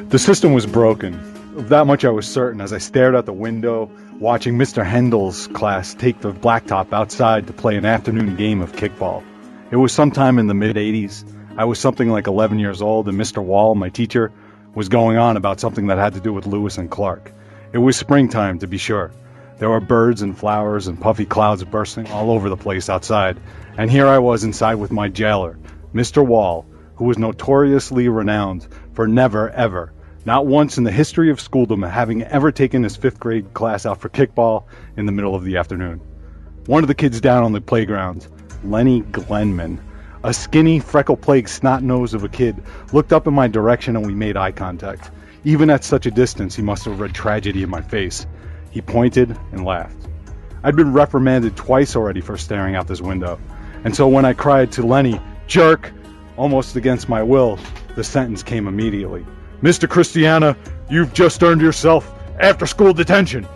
The system was broken. Of that much I was certain as I stared out the window, watching Mr. Hendel's class take the blacktop outside to play an afternoon game of kickball. It was sometime in the mid-'80s. I was something like 11 years old, and Mr. Wall, my teacher, was going on about something that had to do with Lewis and Clark. It was springtime, to be sure. There were birds and flowers and puffy clouds bursting all over the place outside, and here I was inside with my jailer, Mr. Wall, who was notoriously renowned for never, ever, not once in the history of schooldom having ever taken his 5th grade class out for kickball in the middle of the afternoon. One of the kids down on the playground, Lenny Glenman, a skinny, freckle-plagued snot-nose of a kid, looked up in my direction and we made eye contact. Even at such a distance, he must have read tragedy in my face. He pointed and laughed. I'd been reprimanded twice already for staring out this window, and so when I cried to Lenny, "Jerk!" almost against my will, the sentence came immediately. "Mr. Christiana, you've just earned yourself after-school detention."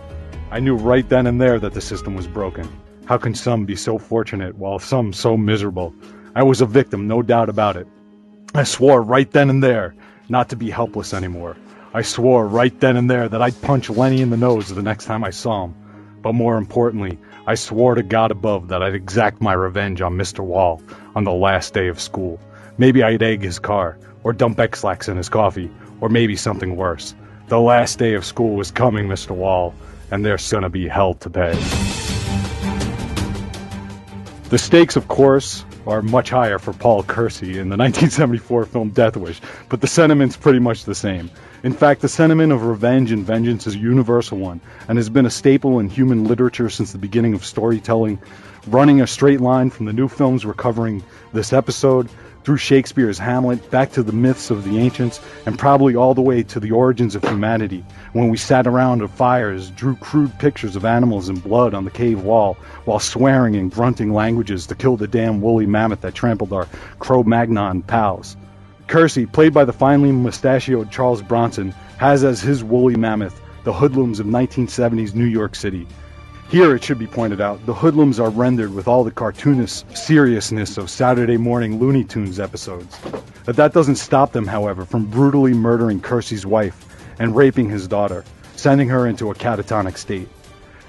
I knew right then and there that the system was broken. How can some be so fortunate while some so miserable? I was a victim, no doubt about it. I swore right then and there not to be helpless anymore. I swore right then and there that I'd punch Lenny in the nose the next time I saw him. But more importantly, I swore to God above that I'd exact my revenge on Mr. Wall on the last day of school. Maybe I'd egg his car, or dump X-Lax in his coffee, or maybe something worse. The last day of school was coming, Mr. Wall, and there's gonna be hell to pay. The stakes, of course, are much higher for Paul Kersey in the 1974 film Death Wish, but the sentiment's pretty much the same. In fact, the sentiment of revenge and vengeance is a universal one, and has been a staple in human literature since the beginning of storytelling, running a straight line from the new films we're covering this episode, through Shakespeare's Hamlet, back to the myths of the ancients, and probably all the way to the origins of humanity, when we sat around at fires, drew crude pictures of animals and blood on the cave wall, while swearing and grunting languages to kill the damn woolly mammoth that trampled our Cro-Magnon pals. Kersey, played by the finely mustachioed Charles Bronson, has as his woolly mammoth the hoodlums of 1970s New York City. Here, it should be pointed out, the hoodlums are rendered with all the cartoonist seriousness of Saturday morning Looney Tunes episodes. But that doesn't stop them, however, from brutally murdering Kersey's wife and raping his daughter, sending her into a catatonic state.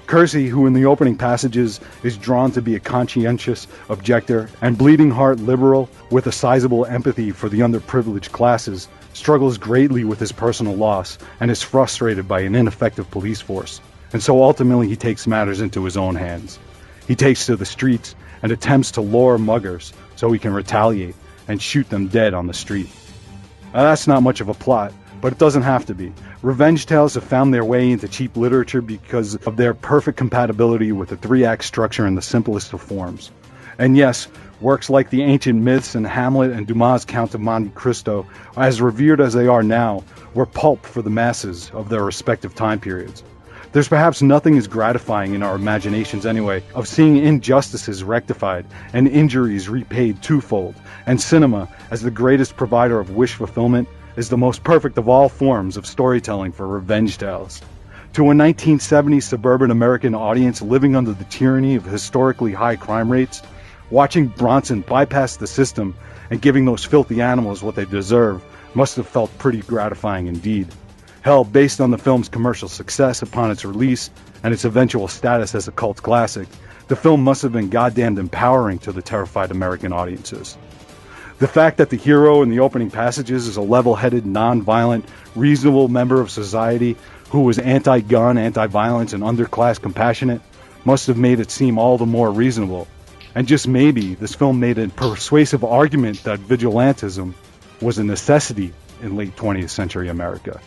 Kersey, who in the opening passages is drawn to be a conscientious objector and bleeding heart liberal with a sizable empathy for the underprivileged classes, struggles greatly with his personal loss and is frustrated by an ineffective police force. And so ultimately he takes matters into his own hands. He takes to the streets and attempts to lure muggers so he can retaliate and shoot them dead on the street. Now, that's not much of a plot, but it doesn't have to be. Revenge tales have found their way into cheap literature because of their perfect compatibility with the 3-act structure in the simplest of forms. And yes, works like the ancient myths and Hamlet and Dumas' Count of Monte Cristo, as revered as they are now, were pulp for the masses of their respective time periods. There's perhaps nothing as gratifying in our imaginations anyway of seeing injustices rectified and injuries repaid twofold, and cinema, as the greatest provider of wish fulfillment, is the most perfect of all forms of storytelling for revenge tales. To a 1970s suburban American audience living under the tyranny of historically high crime rates, watching Bronson bypass the system and giving those filthy animals what they deserve must have felt pretty gratifying indeed. Hell, based on the film's commercial success upon its release and its eventual status as a cult classic, the film must have been goddamned empowering to the terrified American audiences. The fact that the hero in the opening passages is a level-headed, non-violent, reasonable member of society who was anti-gun, anti-violence, and underclass compassionate must have made it seem all the more reasonable. And just maybe, this film made a persuasive argument that vigilantism was a necessity in late 20th century America.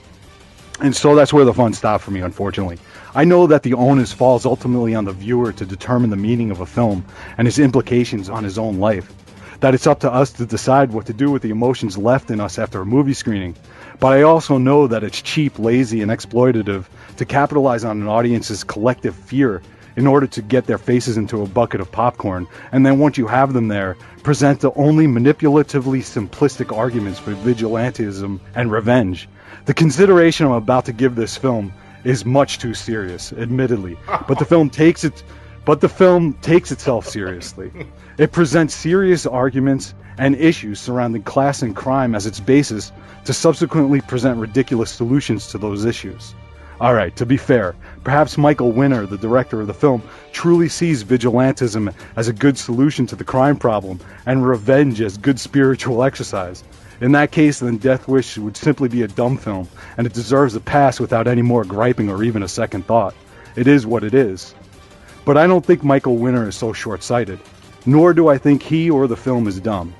And so that's where the fun stopped for me, unfortunately. I know that the onus falls ultimately on the viewer to determine the meaning of a film and its implications on his own life. That it's up to us to decide what to do with the emotions left in us after a movie screening. But I also know that it's cheap, lazy, and exploitative to capitalize on an audience's collective fear in order to get their faces into a bucket of popcorn, and then once you have them there, present the only manipulatively simplistic arguments for vigilantism and revenge. The consideration I'm about to give this film is much too serious, admittedly, but the film takes it But the film takes itself seriously. It presents serious arguments and issues surrounding class and crime as its basis to subsequently present ridiculous solutions to those issues. Alright, to be fair, perhaps Michael Winner, the director of the film, truly sees vigilantism as a good solution to the crime problem and revenge as good spiritual exercise. In that case, then Death Wish would simply be a dumb film, and it deserves a pass without any more griping or even a second thought. It is what it is. But I don't think Michael Winner is so short-sighted, nor do I think he or the film is dumb.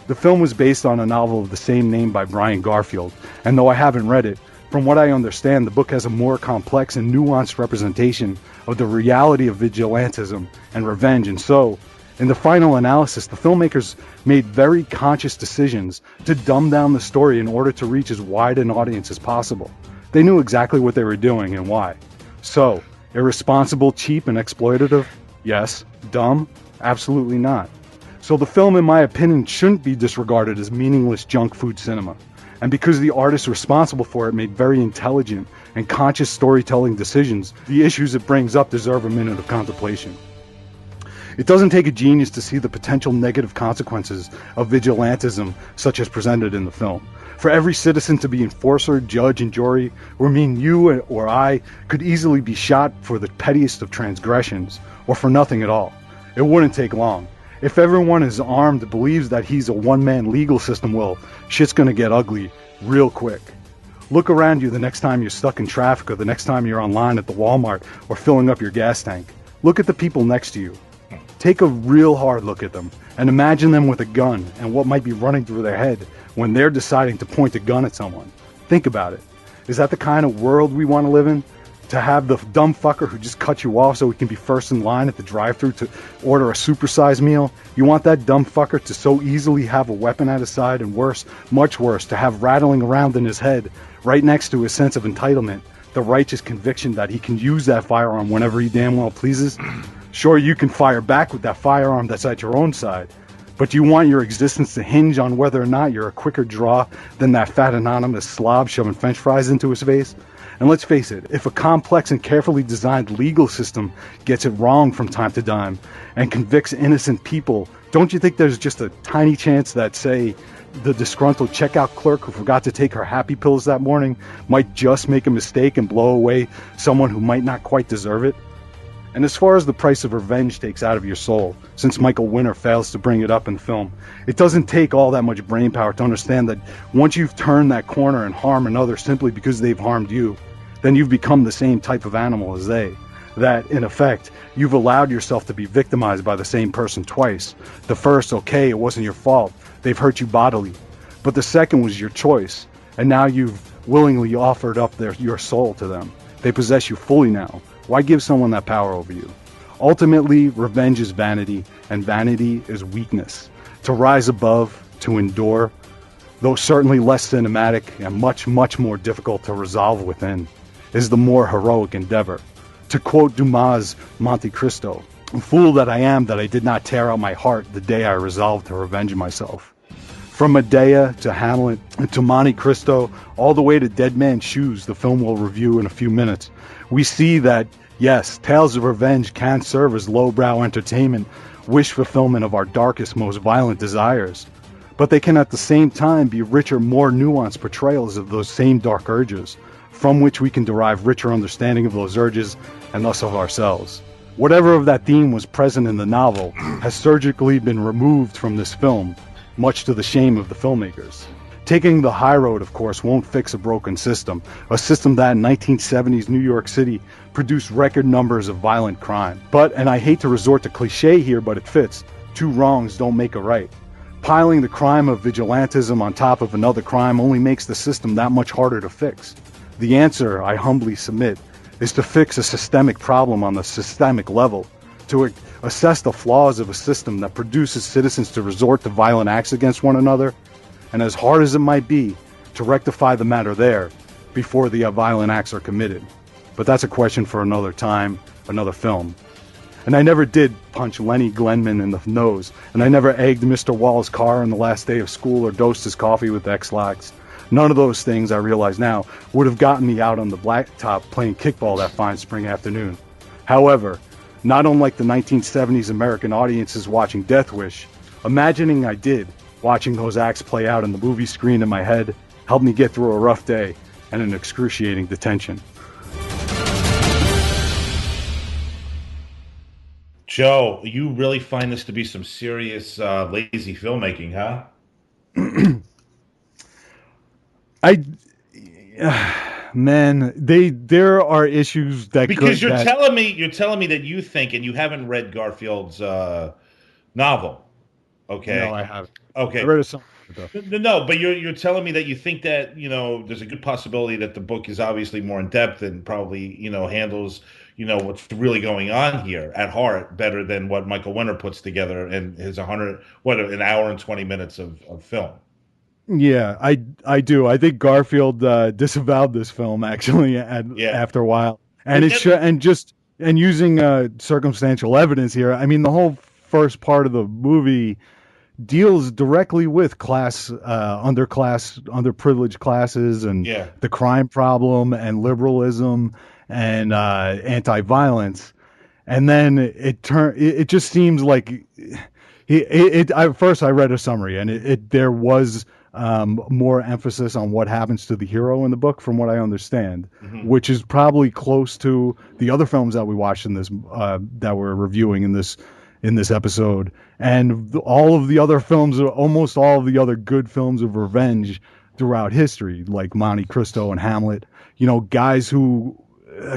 The film was based on a novel of the same name by Brian Garfield, and though I haven't read it, from what I understand, the book has a more complex and nuanced representation of the reality of vigilantism and revenge, and so, in the final analysis, the filmmakers made very conscious decisions to dumb down the story in order to reach as wide an audience as possible. They knew exactly what they were doing and why. So, irresponsible, cheap, and exploitative? Yes. Dumb? Absolutely not. So the film, in my opinion, shouldn't be disregarded as meaningless junk food cinema. And because the artist responsible for it made very intelligent and conscious storytelling decisions, the issues it brings up deserve a minute of contemplation. It doesn't take a genius to see the potential negative consequences of vigilantism such as presented in the film. For every citizen to be enforcer, judge, and jury would mean you or I could easily be shot for the pettiest of transgressions, or for nothing at all. It wouldn't take long. If everyone is armed believes that he's a one-man legal system, well, shit's gonna get ugly real quick. Look around you the next time you're stuck in traffic, or the next time you're online at the Walmart or filling up your gas tank. Look at the people next to you. Take a real hard look at them and imagine them with a gun and what might be running through their head when they're deciding to point a gun at someone. Think about it. Is that the kind of world we want to live in? To have the dumb fucker who just cut you off so he can be first in line at the drive-thru to order a supersized meal? You want that dumb fucker to so easily have a weapon at his side, and worse, much worse, to have rattling around in his head, right next to his sense of entitlement, the righteous conviction that he can use that firearm whenever he damn well pleases? Sure, you can fire back with that firearm that's at your own side, but do you want your existence to hinge on whether or not you're a quicker draw than that fat anonymous slob shoving french fries into his face? And let's face it, if a complex and carefully designed legal system gets it wrong from time to time and convicts innocent people, don't you think there's just a tiny chance that, say, the disgruntled checkout clerk who forgot to take her happy pills that morning might just make a mistake and blow away someone who might not quite deserve it? And as far as the price of revenge takes out of your soul, since Michael Winner fails to bring it up in the film, it doesn't take all that much brain power to understand that once you've turned that corner and harm another simply because they've harmed you, then you've become the same type of animal as they. That, in effect, you've allowed yourself to be victimized by the same person twice. The first, okay, it wasn't your fault. They've hurt you bodily. But the second was your choice. And now you've willingly offered up your soul to them. They possess you fully now. Why give someone that power over you? Ultimately, revenge is vanity, and vanity is weakness. To rise above, to endure, though certainly less cinematic and much, much more difficult to resolve within, is the more heroic endeavor. To quote Dumas' Monte Cristo, "Fool that I am that I did not tear out my heart the day I resolved to revenge myself." From Medea to Hamlet to Monte Cristo, all the way to Dead Man's Shoes, the film we'll review in a few minutes, we see that, yes, tales of revenge can serve as lowbrow entertainment, wish fulfillment of our darkest, most violent desires. But they can at the same time be richer, more nuanced portrayals of those same dark urges, from which we can derive richer understanding of those urges and thus of ourselves. Whatever of that theme was present in the novel has surgically been removed from this film, much to the shame of the filmmakers. Taking the high road, of course, won't fix a broken system, a system that in 1970s New York City produced record numbers of violent crime. But, and I hate to resort to cliche here, but it fits, two wrongs don't make a right. Piling the crime of vigilantism on top of another crime only makes the system that much harder to fix. The answer, I humbly submit, is to fix a systemic problem on the systemic level, to assess the flaws of a system that produces citizens to resort to violent acts against one another, and as hard as it might be, to rectify the matter there before the violent acts are committed. But that's a question for another time, another film. And I never did punch Lenny Glenman in the nose, and I never egged Mr. Wall's car on the last day of school or dosed his coffee with X-Lax. None of those things, I realize now, would have gotten me out on the blacktop playing kickball that fine spring afternoon. However, Not unlike the 1970s American audiences watching Death Wish, imagining I did, watching those acts play out on the movie screen in my head, helped me get through a rough day and an excruciating detention. Joe, you really find this to be some serious lazy filmmaking, huh? I, man, there are issues that Because could that you're telling me that you think, and you haven't read Garfield's novel, no, okay? I haven't. I Okay. read a summary though. No, but you're telling me that you think that, there's a good possibility that the book is obviously more in depth and probably, handles, what's really going on here at heart better than what Michael Winter puts together in his 100, an hour and 20 minutes of film. Yeah, I do. I think Garfield disavowed this film actually Yeah. after a while, and Well, it should and just and using circumstantial evidence here. I mean, the whole first part of the movie deals directly with underprivileged classes, and yeah. the crime problem, and liberalism, and anti-violence. And then it just seems like first I read a summary, and there was more emphasis on what happens to the hero in the book, from what I understand, Hmm. which is probably close to the other films that we watched in this that we're reviewing in this episode. And all of the other films, almost all of the other good films of revenge throughout history, like Monte Cristo and Hamlet, guys who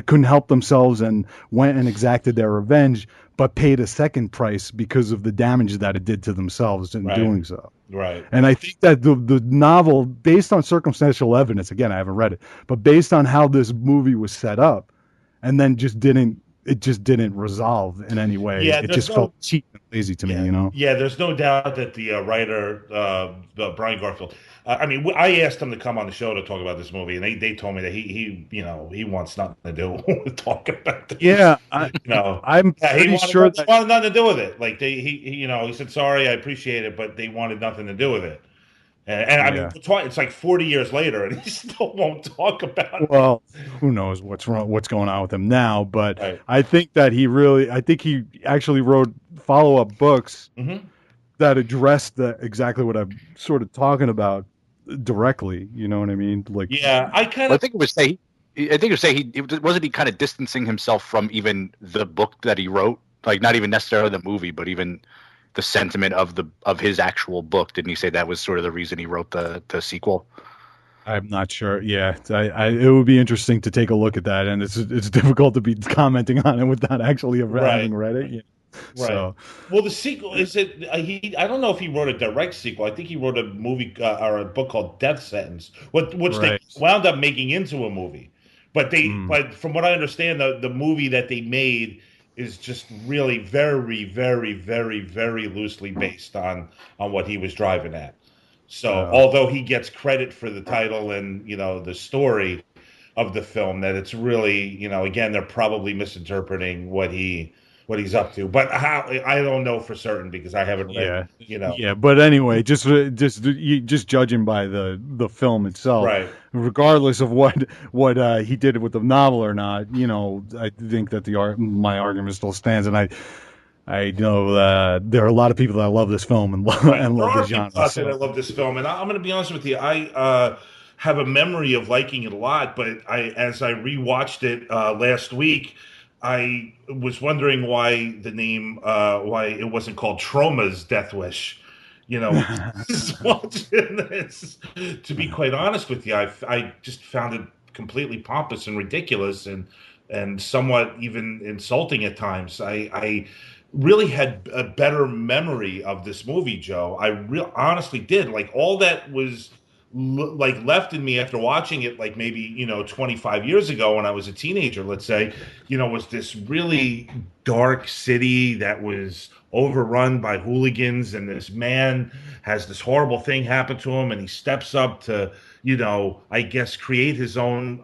couldn't help themselves and went and exacted their revenge, but paid a second price because of the damage that it did to themselves in Right. doing so. Right. And I think that the novel, based on circumstantial evidence, again, I haven't read it, but based on how this movie was set up, and then it just didn't resolve in any way. Yeah, It there's just felt no cheap and lazy to me, Yeah, you know? yeah. There's no doubt that the writer, Brian Garfield. I mean, I asked him to come on the show to talk about this movie, and they told me that he wants nothing to do with talking about this. Yeah, I'm Yeah, pretty sure he that, wanted nothing to do with it. Like he said, sorry, I appreciate it, but they wanted nothing to do with it. And I mean, yeah. it's like 40 years later, and he still won't talk about it. Well, who knows what's wrong, what's going on with him now, but Right. I think he actually wrote follow-up books Hmm. that addressed exactly what I'm sort of talking about directly. You know what I mean? Like, Yeah, I kind Well, of. I think it was say. I think it was say wasn't he kind of distancing himself from even the book that he wrote, like not even necessarily the movie, but even the sentiment of his actual book. Didn't he say that was sort of the reason he wrote the sequel? I'm not sure. Yeah, it would be interesting to take a look at that, and it's difficult to be commenting on it without actually Right. having read it. Yeah. Right. So, Well, the sequel is it? I don't know if he wrote a direct sequel. I think he wrote a movie or a book called Death Sentence, which they right. wound up making into a movie. Mm, But from what I understand, the movie that they made is just really very, very, very, very loosely based on what he was driving at. So, uh, although he gets credit for the title and the story of the film, that it's really again they're probably misinterpreting what he's up to. But how I don't know for certain because I haven't read. yeah, You know, yeah. But anyway, just judging by the film itself, right? regardless of what he did with the novel or not, I think that my argument still stands, and I know there are a lot of people that love this film and Right. and There love the are people genre. out there So that love this film, and I'm going to be honest with you. I have a memory of liking it a lot, but as I rewatched it last week, I was wondering why why it wasn't called Trauma's Death Wish. Just watching this. To be quite honest with you, I just found it completely pompous and ridiculous, and somewhat even insulting at times. I really had a better memory of this movie, Joe. I honestly did. Like all that was like left in me after watching it, like maybe 25 years ago when I was a teenager. Let's say, was this really dark city that was overrun by hooligans, and this man has this horrible thing happen to him, and he steps up to I guess create his own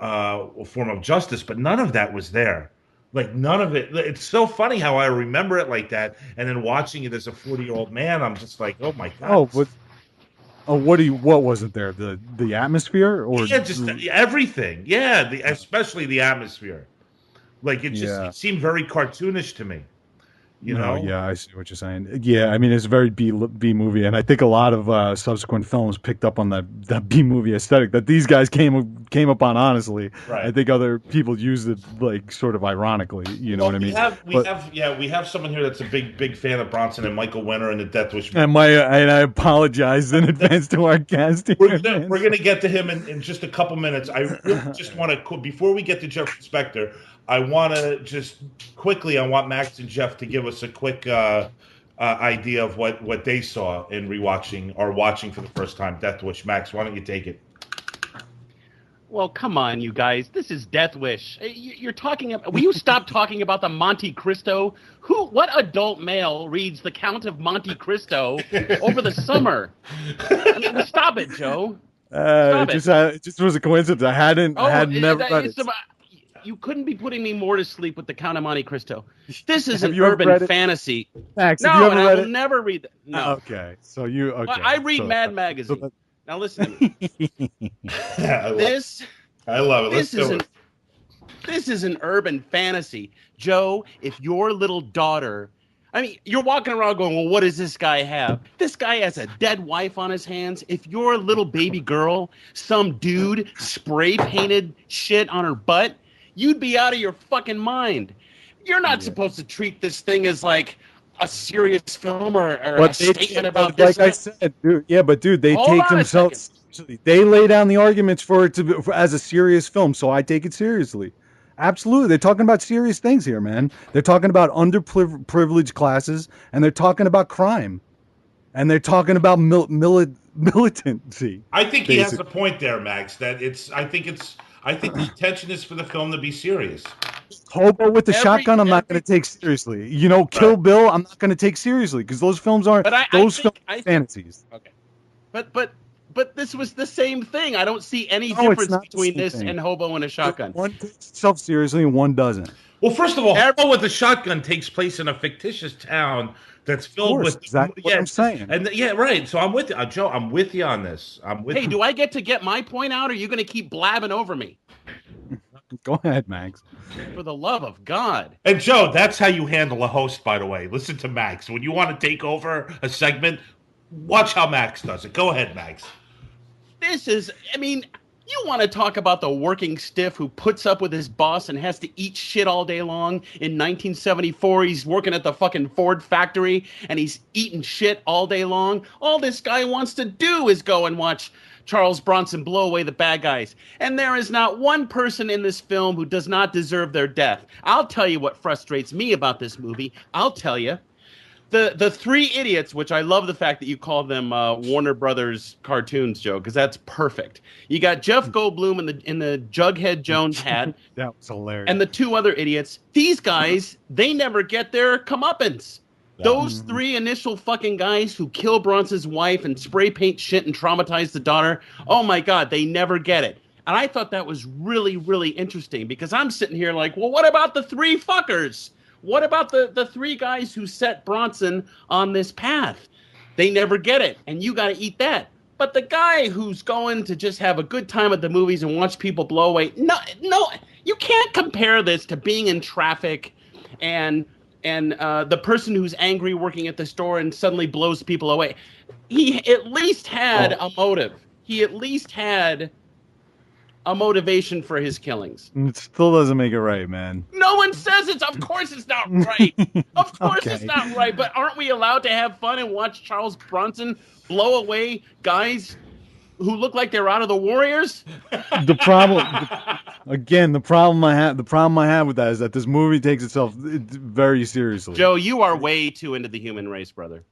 form of justice, but none of that was there. Like none of it. It's so funny how I remember it like that, and then watching it as a 40-year-old man, I'm just like, oh my god. oh, but what wasn't there? The atmosphere or Yeah, just everything. Yeah, especially the atmosphere. Like it yeah. seemed very cartoonish to me. You No, know? yeah, I see what you're saying. Yeah, I mean it's a very B movie, and I think a lot of subsequent films picked up on that B movie aesthetic that these guys came upon. Honestly, I Right. think other people used it like sort of ironically. You know what Well, I we mean? have we But have yeah we have someone here that's a big fan of Bronson and Michael Winter and the Death Wish. and I apologize in advance to our guest here, man. We're gonna get to him in just a couple minutes. I really just want to before we get to Jeff Spector, I want to just quickly. I want Max and Jeff to give us a quick idea of what they saw in rewatching or watching for the first time Death Wish. Max, why don't you take it? Well, come on, you guys. This is Death Wish. You're talking about. Will you stop talking about the Monte Cristo? What adult male reads The Count of Monte Cristo over the summer? I mean, stop it, Joe. Stop It just was a coincidence. I had never read it. You couldn't be putting me more to sleep with The Count of Monte Cristo. This is Have an you ever read urban it? fantasy. Max, No, have you ever and I read will it? never read that. No. Okay, so you okay? I read so, Mad Magazine. so Now listen to me. This I love it. Let's this is do an it. this is an urban fantasy. Joe, if your little daughter, I mean, you're walking around going, well, what does this guy have? This guy has a dead wife on his hands. If your little baby girl, some dude spray painted shit on her butt, you'd be out of your fucking mind. You're not supposed to treat this thing as like a serious film or a statement about this. Like I said, dude. Yeah, but dude, they Hold take on a themselves. They lay down the arguments for it to be, as a serious film, so I take it seriously. Absolutely, they're talking about serious things here, man. They're talking about underprivileged classes, and they're talking about crime, and they're talking about militancy. I think he has a point there, Max. That I think the intention is for the film to be serious. Hobo with the shotgun, I'm not going to take seriously. You know, Kill Bill, I'm not going to take seriously because those films aren't fantasies. Okay, but this was the same thing. I don't see any difference between this and Hobo and a Shotgun. One takes itself seriously and one doesn't. Well, first of all, Hobo with a Shotgun takes place in a fictitious town that's filled with exactly what I'm saying. And yeah, right. So I'm with you, Joe. I'm with you on this. Hey, do I get to get my point out, or are you going to keep blabbing over me? Go ahead, Max. For the love of God. And Joe, that's how you handle a host, by the way. Listen to Max. When you want to take over a segment, watch how Max does it. Go ahead, Max. You want to talk about the working stiff who puts up with his boss and has to eat shit all day long? In 1974, he's working at the fucking Ford factory and he's eating shit all day long. All this guy wants to do is go and watch Charles Bronson blow away the bad guys. And there is not one person in this film who does not deserve their death. I'll tell you what frustrates me about this movie. I'll tell you. The three idiots, which I love the fact that you call them Warner Brothers cartoons, Joe, because that's perfect. You got Jeff Goldblum in the Jughead Jones hat. That was hilarious. And the two other idiots. These guys, they never get their comeuppance. Those three initial fucking guys who kill Bronson's wife and spray paint shit and traumatize the daughter, oh my God, they never get it. And I thought that was really, really interesting because I'm sitting here like, well, what about the three fuckers? What about the three guys who set Bronson on this path? They never get it, and you got to eat that. But the guy who's going to just have a good time at the movies and watch people blow away, no, you can't compare this to being in traffic and the person who's angry working at the store and suddenly blows people away. He at least had a motive. He at least had a motivation for his killings. It still doesn't make it right, man. No one says it's. Of course it's not right. Of course it's not right. But aren't we allowed to have fun and watch Charles Bronson blow away guys who look like they're out of the Warriors? The problem I have with that is that this movie takes itself very seriously. Joe, you are way too into the human race, brother.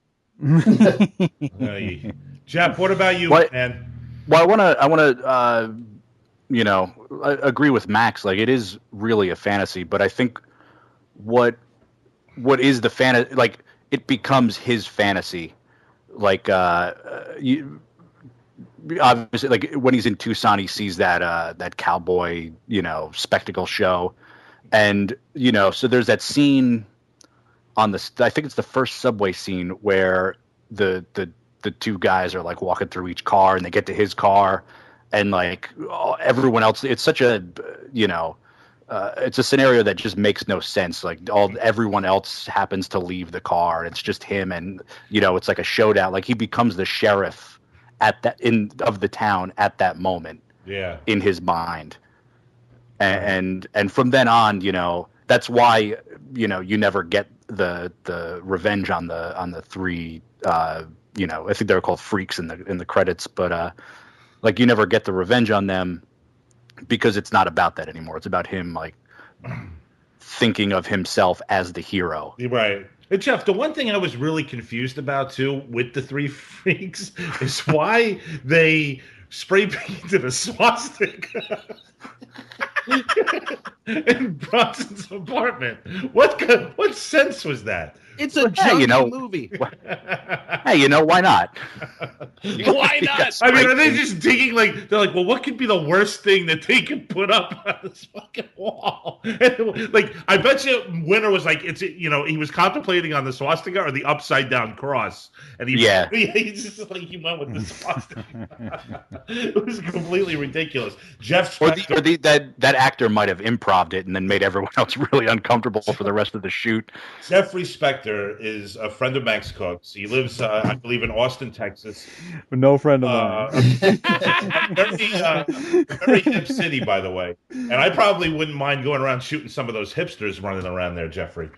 Jeff, what about you, man? Well, I want to. I agree with Max. Like, it is really a fantasy, but I think what is the fantasy? Like, it becomes his fantasy. Like, obviously, like when he's in Tucson, he sees that cowboy, spectacle show, and so there's that scene on I think it's the first subway scene where the two guys are like walking through each car, and they get to his car. And like everyone else, it's such a it's a scenario that just makes no sense. Like everyone else happens to leave the car. It's just him, and it's like a showdown. Like he becomes the sheriff of the town at that moment. Yeah. In his mind, and from then on, that's why you never get the revenge on the three. I think they're called freaks in the credits, but like you never get the revenge on them. Because it's not about that anymore. It's about him like thinking of himself as the hero. Right. Hey, Jeff, the one thing I was really confused about too with the three freaks is why they spray painted a swastika in Bronson's apartment. What sense was that? It's a junky movie. Hey, why not? Why not? I mean, are they just digging they're like, well, what could be the worst thing that they could put up on this fucking wall? Like, I bet you Winter was like, he was contemplating on the swastika or the upside down cross. And he just like, he went with the swastika. It was completely ridiculous. Jeff Spector, that actor might have improv'd it and then made everyone else really uncomfortable for the rest of the shoot. Jeffrey Spector is a friend of Max Cook's. He lives, I believe, in Austin, Texas. No friend of mine. Very hip city, by the way. And I probably wouldn't mind going around shooting some of those hipsters running around there, Jeffrey.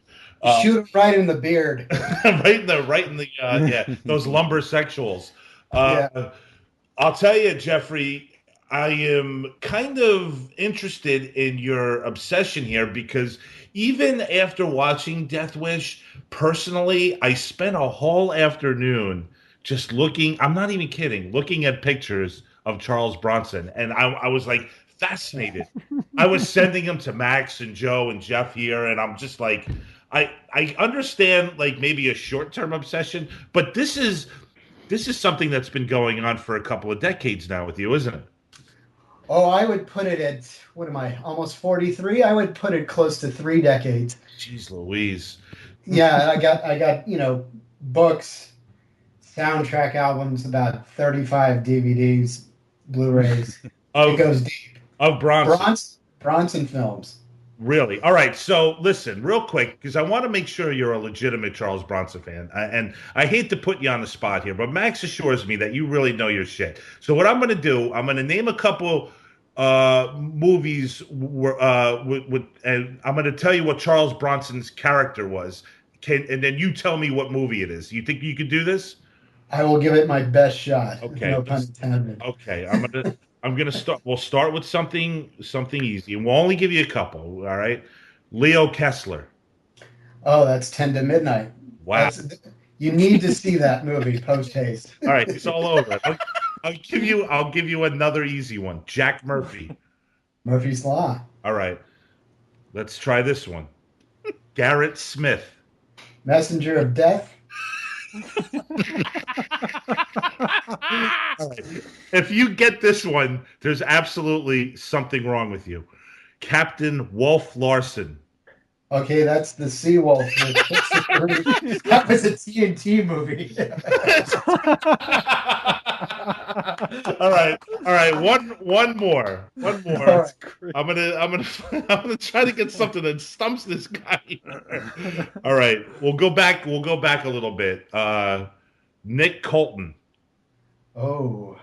Shoot him right in the beard. right in the those lumber sexuals. I'll tell you, Jeffrey, I am kind of interested in your obsession here because even after watching Death Wish, personally, I spent a whole afternoon just looking, I'm not even kidding, looking at pictures of Charles Bronson. And I was like fascinated. I was sending them to Max and Joe and Jeff here. And I'm just like, I understand like maybe a short-term obsession, but this is something that's been going on for a couple of decades now with you, isn't it? Oh, I would put it at, what am I, almost 43? I would put it close to 3 decades. Jeez Louise. Yeah, I got books, soundtrack albums, about 35 DVDs, Blu-rays. It goes deep. Of Bronson. Bronson films. Really? All right. So listen, real quick, because I want to make sure you're a legitimate Charles Bronson fan. And I hate to put you on the spot here, but Max assures me that you really know your shit. So what I'm going to do, I'm going to name a couple movies and I'm going to tell you what Charles Bronson's character was. And then you tell me what movie it is. You think you could do this? I will give it my best shot. Okay. No pun intended. Okay. I'm gonna start. We'll start with something easy, and we'll only give you a couple. All right, Leo Kessler. Oh, that's 10 to Midnight. Wow. You need to see that movie post haste. All right, it's all over. I'll give you another easy one. Jack Murphy. Murphy's Law. All right, let's try this one. Garrett Smith. Messenger of Death. If you get this one, there's absolutely something wrong with you. Captain Wolf Larson. Okay, that's the Seawolf. That was a TNT movie. All right. One more. Right. I'm gonna try to get something that stumps this guy. All right, we'll go back a little bit. Nick Colton. Oh,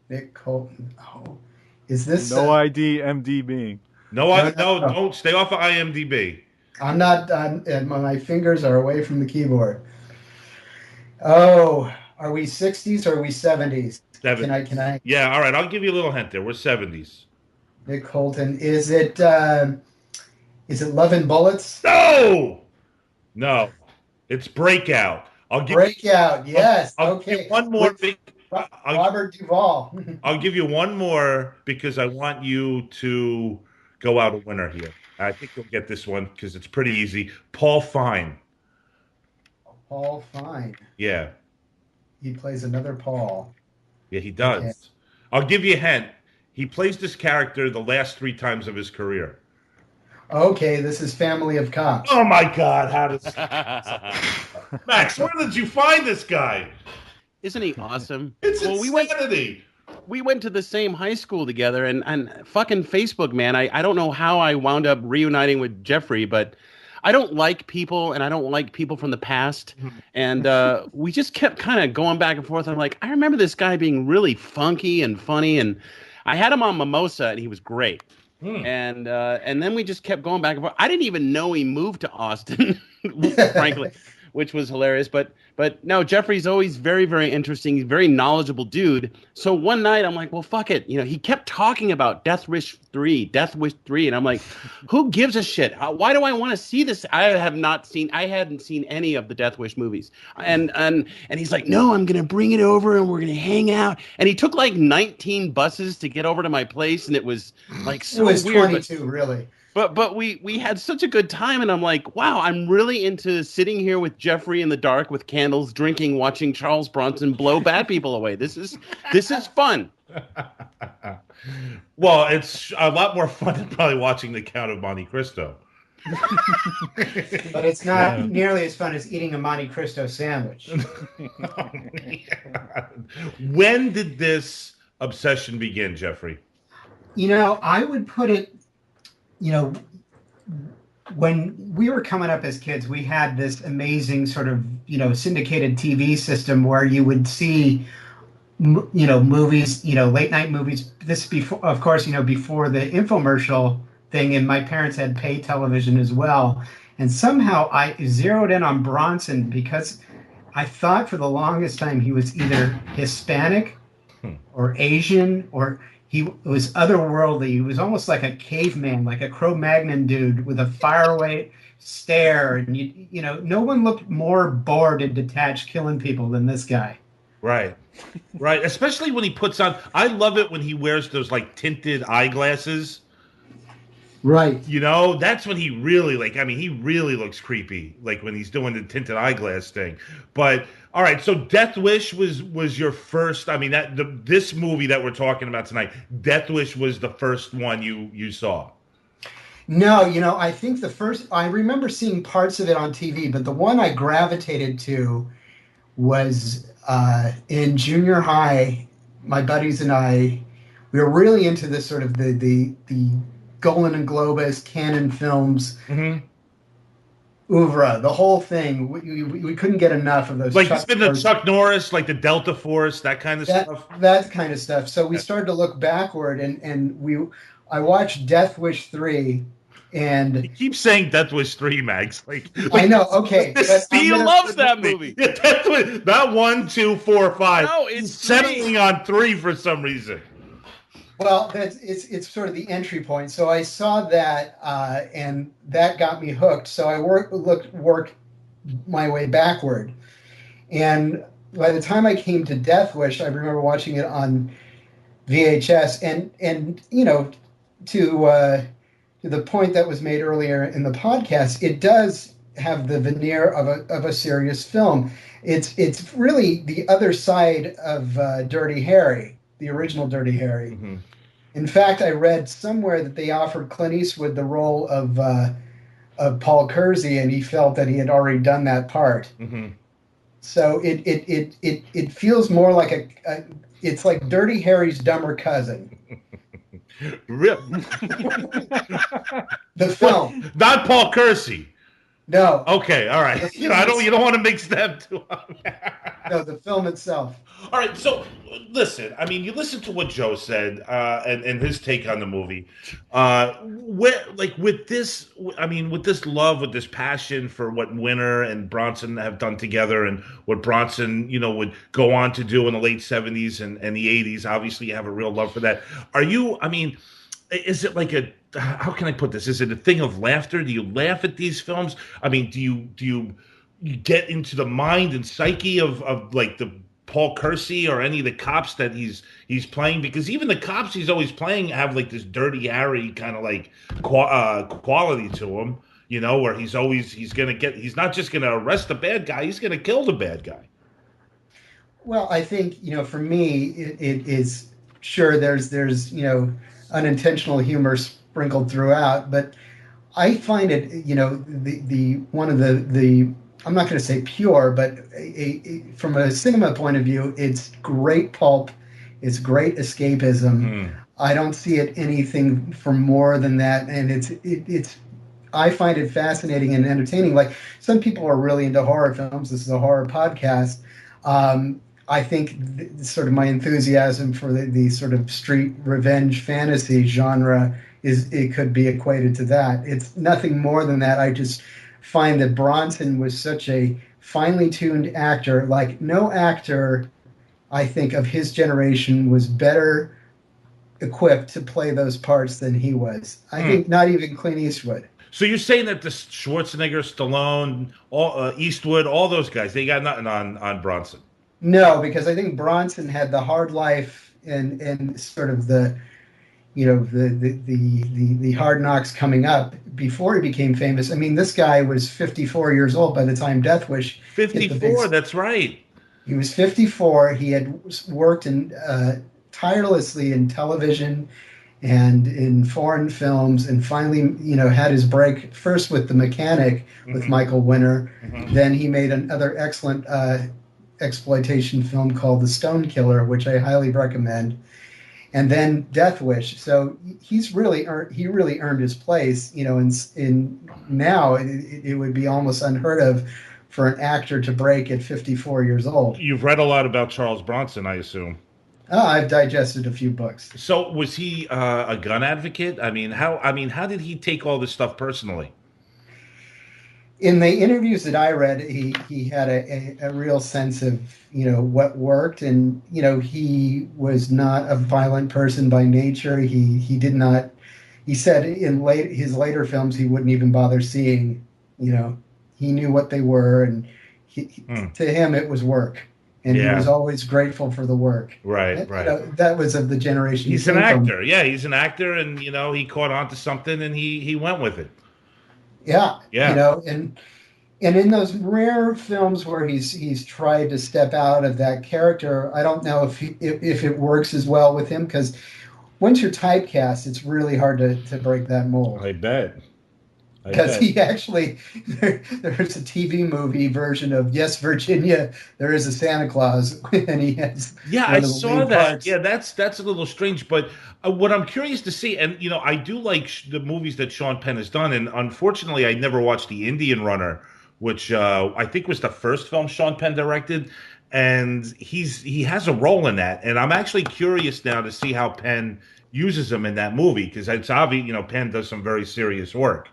Nick Colton. Oh, is this No ID MDB? No, don't stay off of IMDb. I'm not. My fingers are away from the keyboard. Oh, are we 60s or are we 70s? 70s. Can I? Yeah, all right. I'll give you a little hint there. We're 70s. Nick Colton. Is it Love and Bullets? No. It's Breakout. Breakout. Yes. I'll okay. give you one more. Robert Duvall. I'll give you one more because I want you to go out a winner here. I think you'll get this one because it's pretty easy. Paul Fine. Paul Fine. Yeah. He plays another Paul. Yeah, he does. Okay. I'll give you a hint. He plays this character the last 3 times of his career. Okay, this is Family of Cops. Oh my God! How does Max? Where did you find this guy? Isn't he awesome? It's insanity. we went to the same high school together, and fucking Facebook, man. I don't know how I wound up reuniting with Jeffrey, but I don't like people, and I don't like people from the past. And we just kept kind of going back and forth. I'm like, I remember this guy being really funky and funny, and I had him on Mimosa, and he was great. And then we just kept going back and forth. I didn't even know he moved to Austin, frankly, which was hilarious. But no, Jeffrey's always very, very interesting. He's a very knowledgeable dude. So one night I'm like, well, fuck it. He kept talking about Death Wish 3. And I'm like, who gives a shit? Why do I want to see this? I hadn't seen any of the Death Wish movies. And he's like, no, I'm going to bring it over and we're going to hang out. And he took like 19 buses to get over to my place. And it was like so weird. It was 22, really. But we had such a good time, and I'm like, wow, I'm really into sitting here with Jeffrey in the dark with candles, drinking, watching Charles Bronson blow bad people away. This is fun. Well, it's a lot more fun than probably watching The Count of Monte Cristo. But it's not nearly as fun as eating a Monte Cristo sandwich. When did this obsession begin, Jeffrey? I would put it, when we were coming up as kids, we had this amazing sort of, syndicated TV system where you would see, movies, late night movies. This before, of course, before the infomercial thing, and my parents had pay television as well. And somehow I zeroed in on Bronson because I thought for the longest time he was either Hispanic or Asian, or he was otherworldly. He was almost like a caveman, like a Cro-Magnon dude with a faraway stare. And, no one looked more bored and detached killing people than this guy. Right. Right. Especially when he puts on, I love it when he wears those like tinted eyeglasses. Right. That's when he really he really looks creepy, like when he's doing the tinted eyeglass thing. But all right, so Death Wish was your first. This movie that we're talking about tonight, Death Wish was the first one you saw. No, I think I remember seeing parts of it on TV, but the one I gravitated to was in junior high. My buddies and I, we were really into this sort of the Golan and Globus, Canon Films, oeuvre, the whole thing. We couldn't get enough of those. Like the Chuck Norris, like the Delta Force, that kind of stuff. That kind of stuff. So we started to look backward, and I watched Death Wish 3. And you keep saying Death Wish 3, Mags. I know. Okay, Steve loves that movie. Yeah, Death Wish, not 1, 2, 4, 5. No, it's settling on 3 for some reason. Well, it's sort of the entry point. So I saw that, and that got me hooked. So I worked my way backward, and by the time I came to Death Wish, I remember watching it on VHS, and to the point that was made earlier in the podcast, it does have the veneer of a serious film. It's really the other side of Dirty Harry, the original Dirty Harry. Mm-hmm. In fact, I read somewhere that they offered Clint Eastwood the role of Paul Kersey, and he felt that he had already done that part. Mm-hmm. So it feels more like it's like Dirty Harry's dumber cousin. Really? The film, not Paul Kersey. No. Okay. All right. You don't want to mix them two up. No, the film itself. All right. So listen. You listen to what Joe said and his take on the movie. With this love, with this passion for what Winter and Bronson have done together, and what Bronson would go on to do in the late 70s and the 80s. Obviously, you have a real love for that. Is it like how can I put this? Is it a thing of laughter? Do you laugh at these films? Do you get into the mind and psyche of like the Paul Kersey or any of the cops that he's playing? Because even the cops he's always playing have like this Dirty Harry kind of like quality to him, where he's not just gonna arrest the bad guy, he's gonna kill the bad guy. Well, I think for me it is sure there's unintentional humor sprinkled throughout, but I find it, the one of the I'm not going to say pure, but from a cinema point of view, it's great pulp. It's great escapism. I don't see it anything for more than that, and it's. I find it fascinating and entertaining. Like, some people are really into horror films. This is a horror podcast. I think sort of my enthusiasm for the sort of street revenge fantasy genre it could be equated to that. It's nothing more than that. I just find that Bronson was such a finely tuned actor. Like, no actor, I think, of his generation was better equipped to play those parts than he was. I think not even Clint Eastwood. So you're saying that the Schwarzenegger, Stallone, Eastwood, all those guys, they got nothing on Bronson? No, because I think Bronson had the hard life and sort of the hard knocks coming up before he became famous. I mean, this guy was 54 years old by the time Death Wish. 54, that's right. He was 54. He had worked tirelessly in television and in foreign films, and finally, had his break first with The Mechanic with Michael Winner. Then he made another excellent exploitation film called The Stone Killer, which I highly recommend. And then Death Wish. So he's really earned his place. In now it would be almost unheard of for an actor to break at 54 years old. You've read a lot about Charles Bronson, I assume. I've digested a few books. So was he a gun advocate? How did he take all this stuff personally? In the interviews that I read, he had a real sense of what worked, and he was not a violent person by nature. He did not. He said in his later films he wouldn't even bother seeing. He knew what they were, and to him it was work. And he was always grateful for the work. Right. That was of the generation. He's an actor. Yeah, he's an actor, and he caught on to something, and he went with it. Yeah. And in those rare films where he's tried to step out of that character, I don't know if it works as well with him, because once you're typecast, it's really hard to break that mold. I bet. Because he actually, there's a TV movie version of Yes, Virginia, There Is a Santa Claus, and he has. Yeah, I saw that. Parts. Yeah, that's a little strange. But what I'm curious to see, and I do like the movies that Sean Penn has done, and unfortunately, I never watched The Indian Runner, which I think was the first film Sean Penn directed, and he has a role in that, and I'm actually curious now to see how Penn uses him in that movie, because it's obvious, Penn does some very serious work.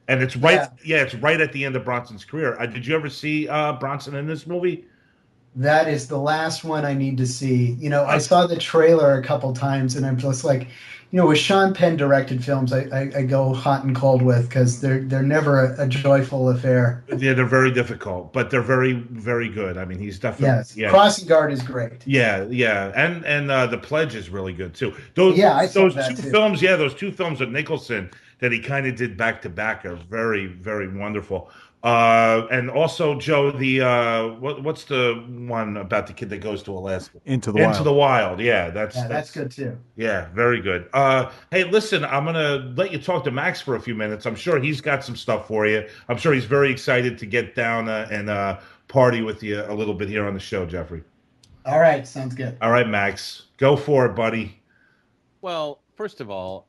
And it's right, it's right at the end of Bronson's career. Did you ever see Bronson in this movie? That is the last one I need to see. I saw the trailer a couple times, and I'm just like, with Sean Penn directed films, I go hot and cold with, because they're never a joyful affair. Yeah, they're very difficult, but they're very, very good. I mean, he's definitely Crossing Guard is great. Yeah, and The Pledge is really good too. Those two films with Nicholson that he kind of did back to back are very, very wonderful. And also, Joe, the what's the one about the kid that goes to Alaska? Into the Wild. Yeah, that's good too. Yeah, very good. Hey, listen, I'm gonna let you talk to Max for a few minutes. I'm sure he's got some stuff for you. I'm sure he's very excited to get down and party with you a little bit here on the show, Jeffrey. All right, sounds good. All right, Max, go for it, buddy. Well, first of all,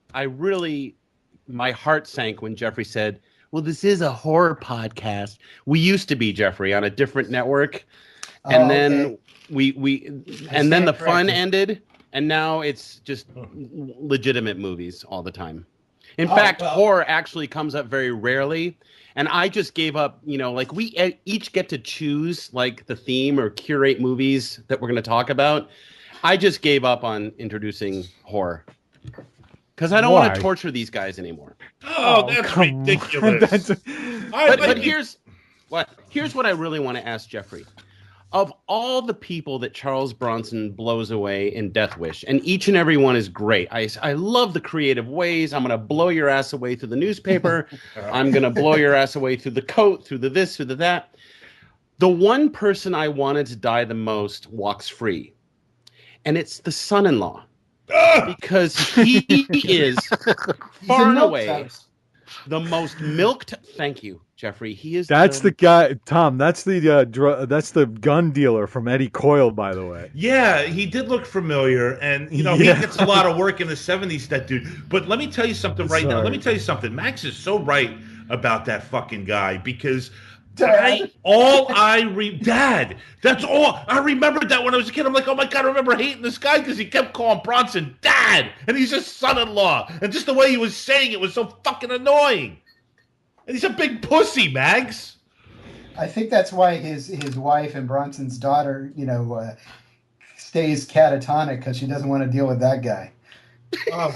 my heart sank when Jeffrey said, well, this is a horror podcast. We used to be, Jeffrey, on a different network. And then then the fun ended, and now it's just legitimate movies all the time. In fact, horror actually comes up very rarely. And I just gave up, we each get to choose like the theme or curate movies that we're going to talk about. I just gave up on introducing horror. Because I don't want to torture these guys anymore. Oh, that's ridiculous. But here's what I really want to ask Jeffrey. Of all the people that Charles Bronson blows away in Death Wish, and each and every one is great. I love the creative ways. I'm going to blow your ass away through the newspaper. I'm going to blow your ass away through the coat, through the this, through the that. The one person I wanted to die the most walks free. And it's the son-in-law. Because he is far and away The most milked. Thank you, Jeffrey. He is. That's the guy, Tom. That's the that's the gun dealer from Eddie Coyle, by the way. Yeah, he did look familiar, and he gets a lot of work in the '70s. That dude. But let me tell you something right now. Let me tell you something. Max is so right about that fucking guy because. Dad. That's all I remembered. That when I was a kid, I'm like, oh my god, I remember hating this guy because he kept calling Bronson Dad, and he's his son-in-law, and just the way he was saying it was so fucking annoying. And he's a big pussy, Mags. I think that's why his wife and Bronson's daughter, stays catatonic because she doesn't want to deal with that guy. Oh.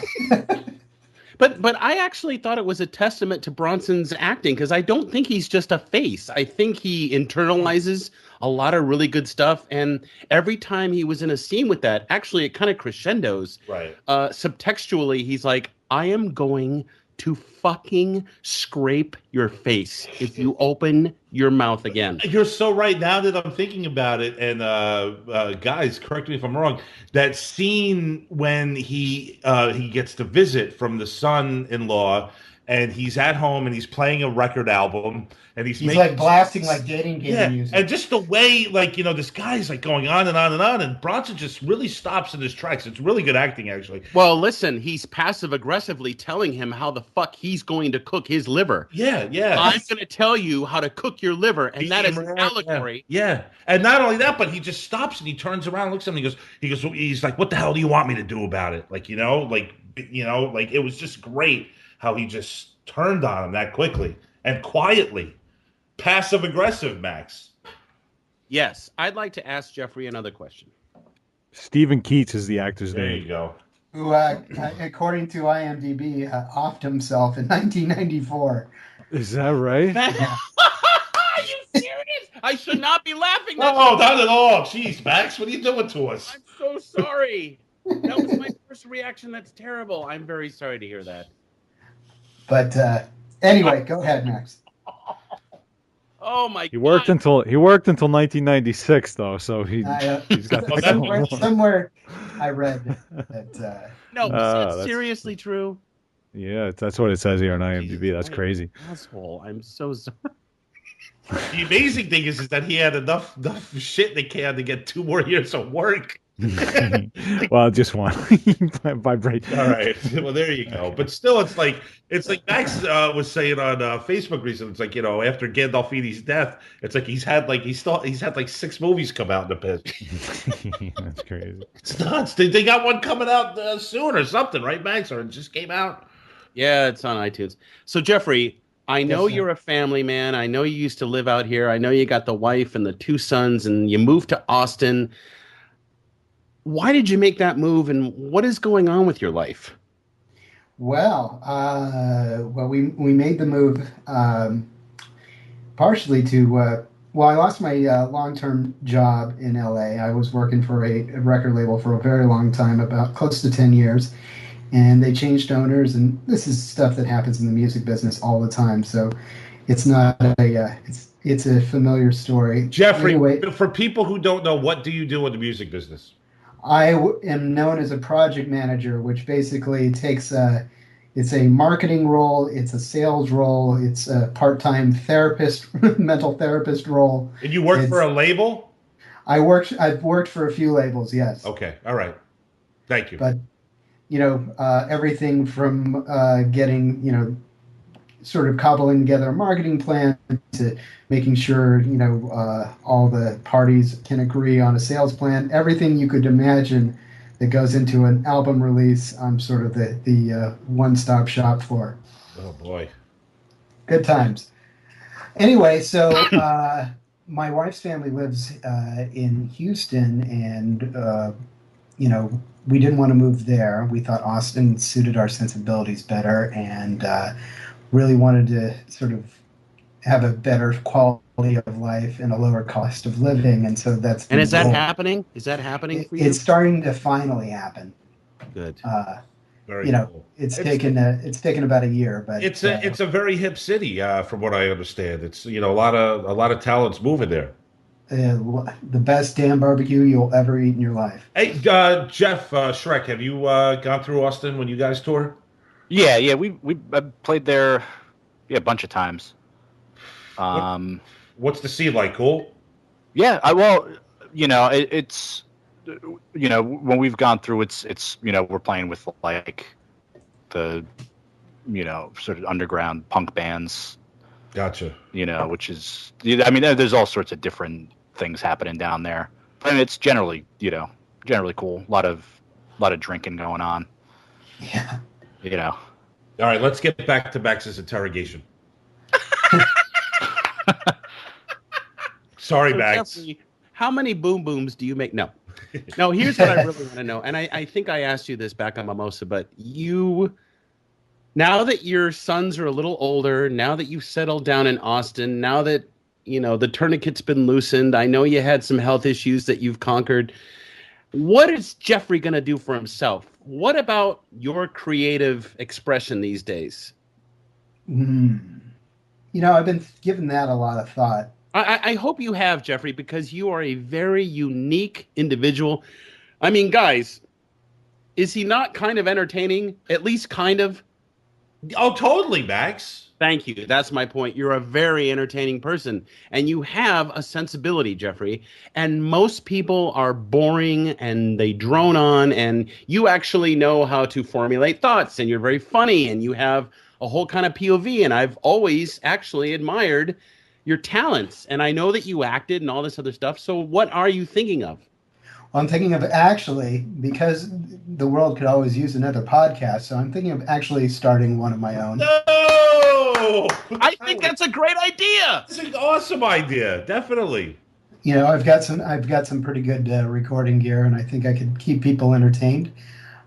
But I actually thought it was a testament to Bronson's acting because I don't think he's just a face. I think he internalizes a lot of really good stuff. And every time he was in a scene with that, actually, it kind of crescendos. Right. Subtextually, he's like, I am going to fucking scrape your face if you open your mouth again. You're so right now that I'm thinking about it. And guys, correct me if I'm wrong. That scene when he gets the visit from the son-in-law, and he's at home and he's playing a record album, and he's like blasting like dating game music. And just the way, this guy's like going on and on and on, and Bronson just really stops in his tracks. It's really good acting, actually. Well, listen, he's passive aggressively telling him how the fuck he's going to cook his liver. Yeah. I'm going to tell you how to cook your liver, and that is an allegory. Yeah. And not only that, but he just stops and he turns around and looks at him and he's like, what the hell do you want me to do about it? It was just great how he just turned on him that quickly and quietly. Passive aggressive, Max. Yes, I'd like to ask Jeffrey another question. Stephen Keats is the actor's name. There you go. Who, according to IMDb, offed himself in 1994. Is that right? Are you serious? I should not be laughing. No, not at all. Jeez, Max, what are you doing to us? I'm so sorry. That was my first reaction. That's terrible. I'm very sorry to hear that. But anyway, go ahead, Max. Oh my! He worked until 1996, though. So he's got somewhere I read that. No, that's seriously true. Yeah, that's what it says here on IMDb. That's crazy. Asshole! I'm so sorry. The amazing thing is that he had enough shit they had to get 2 more years of work. Well, just one. Vibrate. All right. Well, there you go. But still, it's like Max was saying on Facebook recently. It's like, after Gandolfini's death, it's like he's had like 6 movies come out in the past. That's crazy. It's nuts. They got one coming out soon or something, right, Max? Or it just came out. Yeah, it's on iTunes. So Jeffrey, I know you're a family man. I know you used to live out here. I know you got the wife and the 2 sons, and you moved to Austin. Why did you make that move, and what is going on with your life? Well, we made the move partially to I lost my long-term job in LA. I was working for a record label for a very long time, about close to 10 years, and they changed owners, and this is stuff that happens in the music business all the time. So it's not it's a familiar story. Jeffrey, anyway, for people who don't know, what do you do in the music business? I am known as a project manager, which basically takes it's a marketing role, it's a sales role, it's a part-time therapist, mental therapist role. And you work for a label? I've worked for a few labels, yes. Okay, all right. Thank you. But everything from getting sort of cobbling together a marketing plan to making sure all the parties can agree on a sales plan. Everything you could imagine that goes into an album release, I'm sort of the one-stop shop for. Oh boy, good times. Anyway, so my wife's family lives in Houston, and we didn't want to move there. We thought Austin suited our sensibilities better, and really wanted to sort of have a better quality of life and a lower cost of living, and so that's. And is that happening? Is that happening for you? It's starting to finally happen. Good. Very cool. It's taken about a year, but it's a very hip city, from what I understand. It's a lot of talents moving there. The best damn barbecue you'll ever eat in your life. Hey, Jeff Shrek, have you gone through Austin when you guys tour? Yeah, we played there Yeah, a bunch of times. What's the sea like? Cool? Yeah, it's when we've gone through, it's we're playing with like the sort of underground punk bands. Gotcha. Which is, I mean, there's all sorts of different things happening down there. I mean, it's generally cool. A lot of drinking going on. Yeah. All right, let's get back to Max's interrogation. Sorry, So, Max. Jeffrey, how many boom booms do you make? No. Here's what I really want to know. And I think I asked you this back on Mimosa, but now that your sons are a little older, now that you've settled down in Austin, now that, the tourniquet's been loosened, I know you had some health issues that you've conquered. What is Jeffrey going to do for himself? What about your creative expression these days? I've been giving that a lot of thought. I hope you have, Jeffrey, because you are a very unique individual. I mean, guys, is he not kind of entertaining? At least kind of? Oh, totally, Max. Thank you. That's my point. You're a very entertaining person, and you have a sensibility, Jeffrey. And most people are boring, and they drone on, and you actually know how to formulate thoughts, and you're very funny, and you have a whole kind of POV, and I've always actually admired your talents, and I know that you acted and all this other stuff. So what are you thinking of? Well, I'm thinking of actually, because the world could always use another podcast, so I'm thinking of actually starting one of my own. No! I think that's a great idea. It's an awesome idea, definitely. I've got some pretty good recording gear, and I think I could keep people entertained.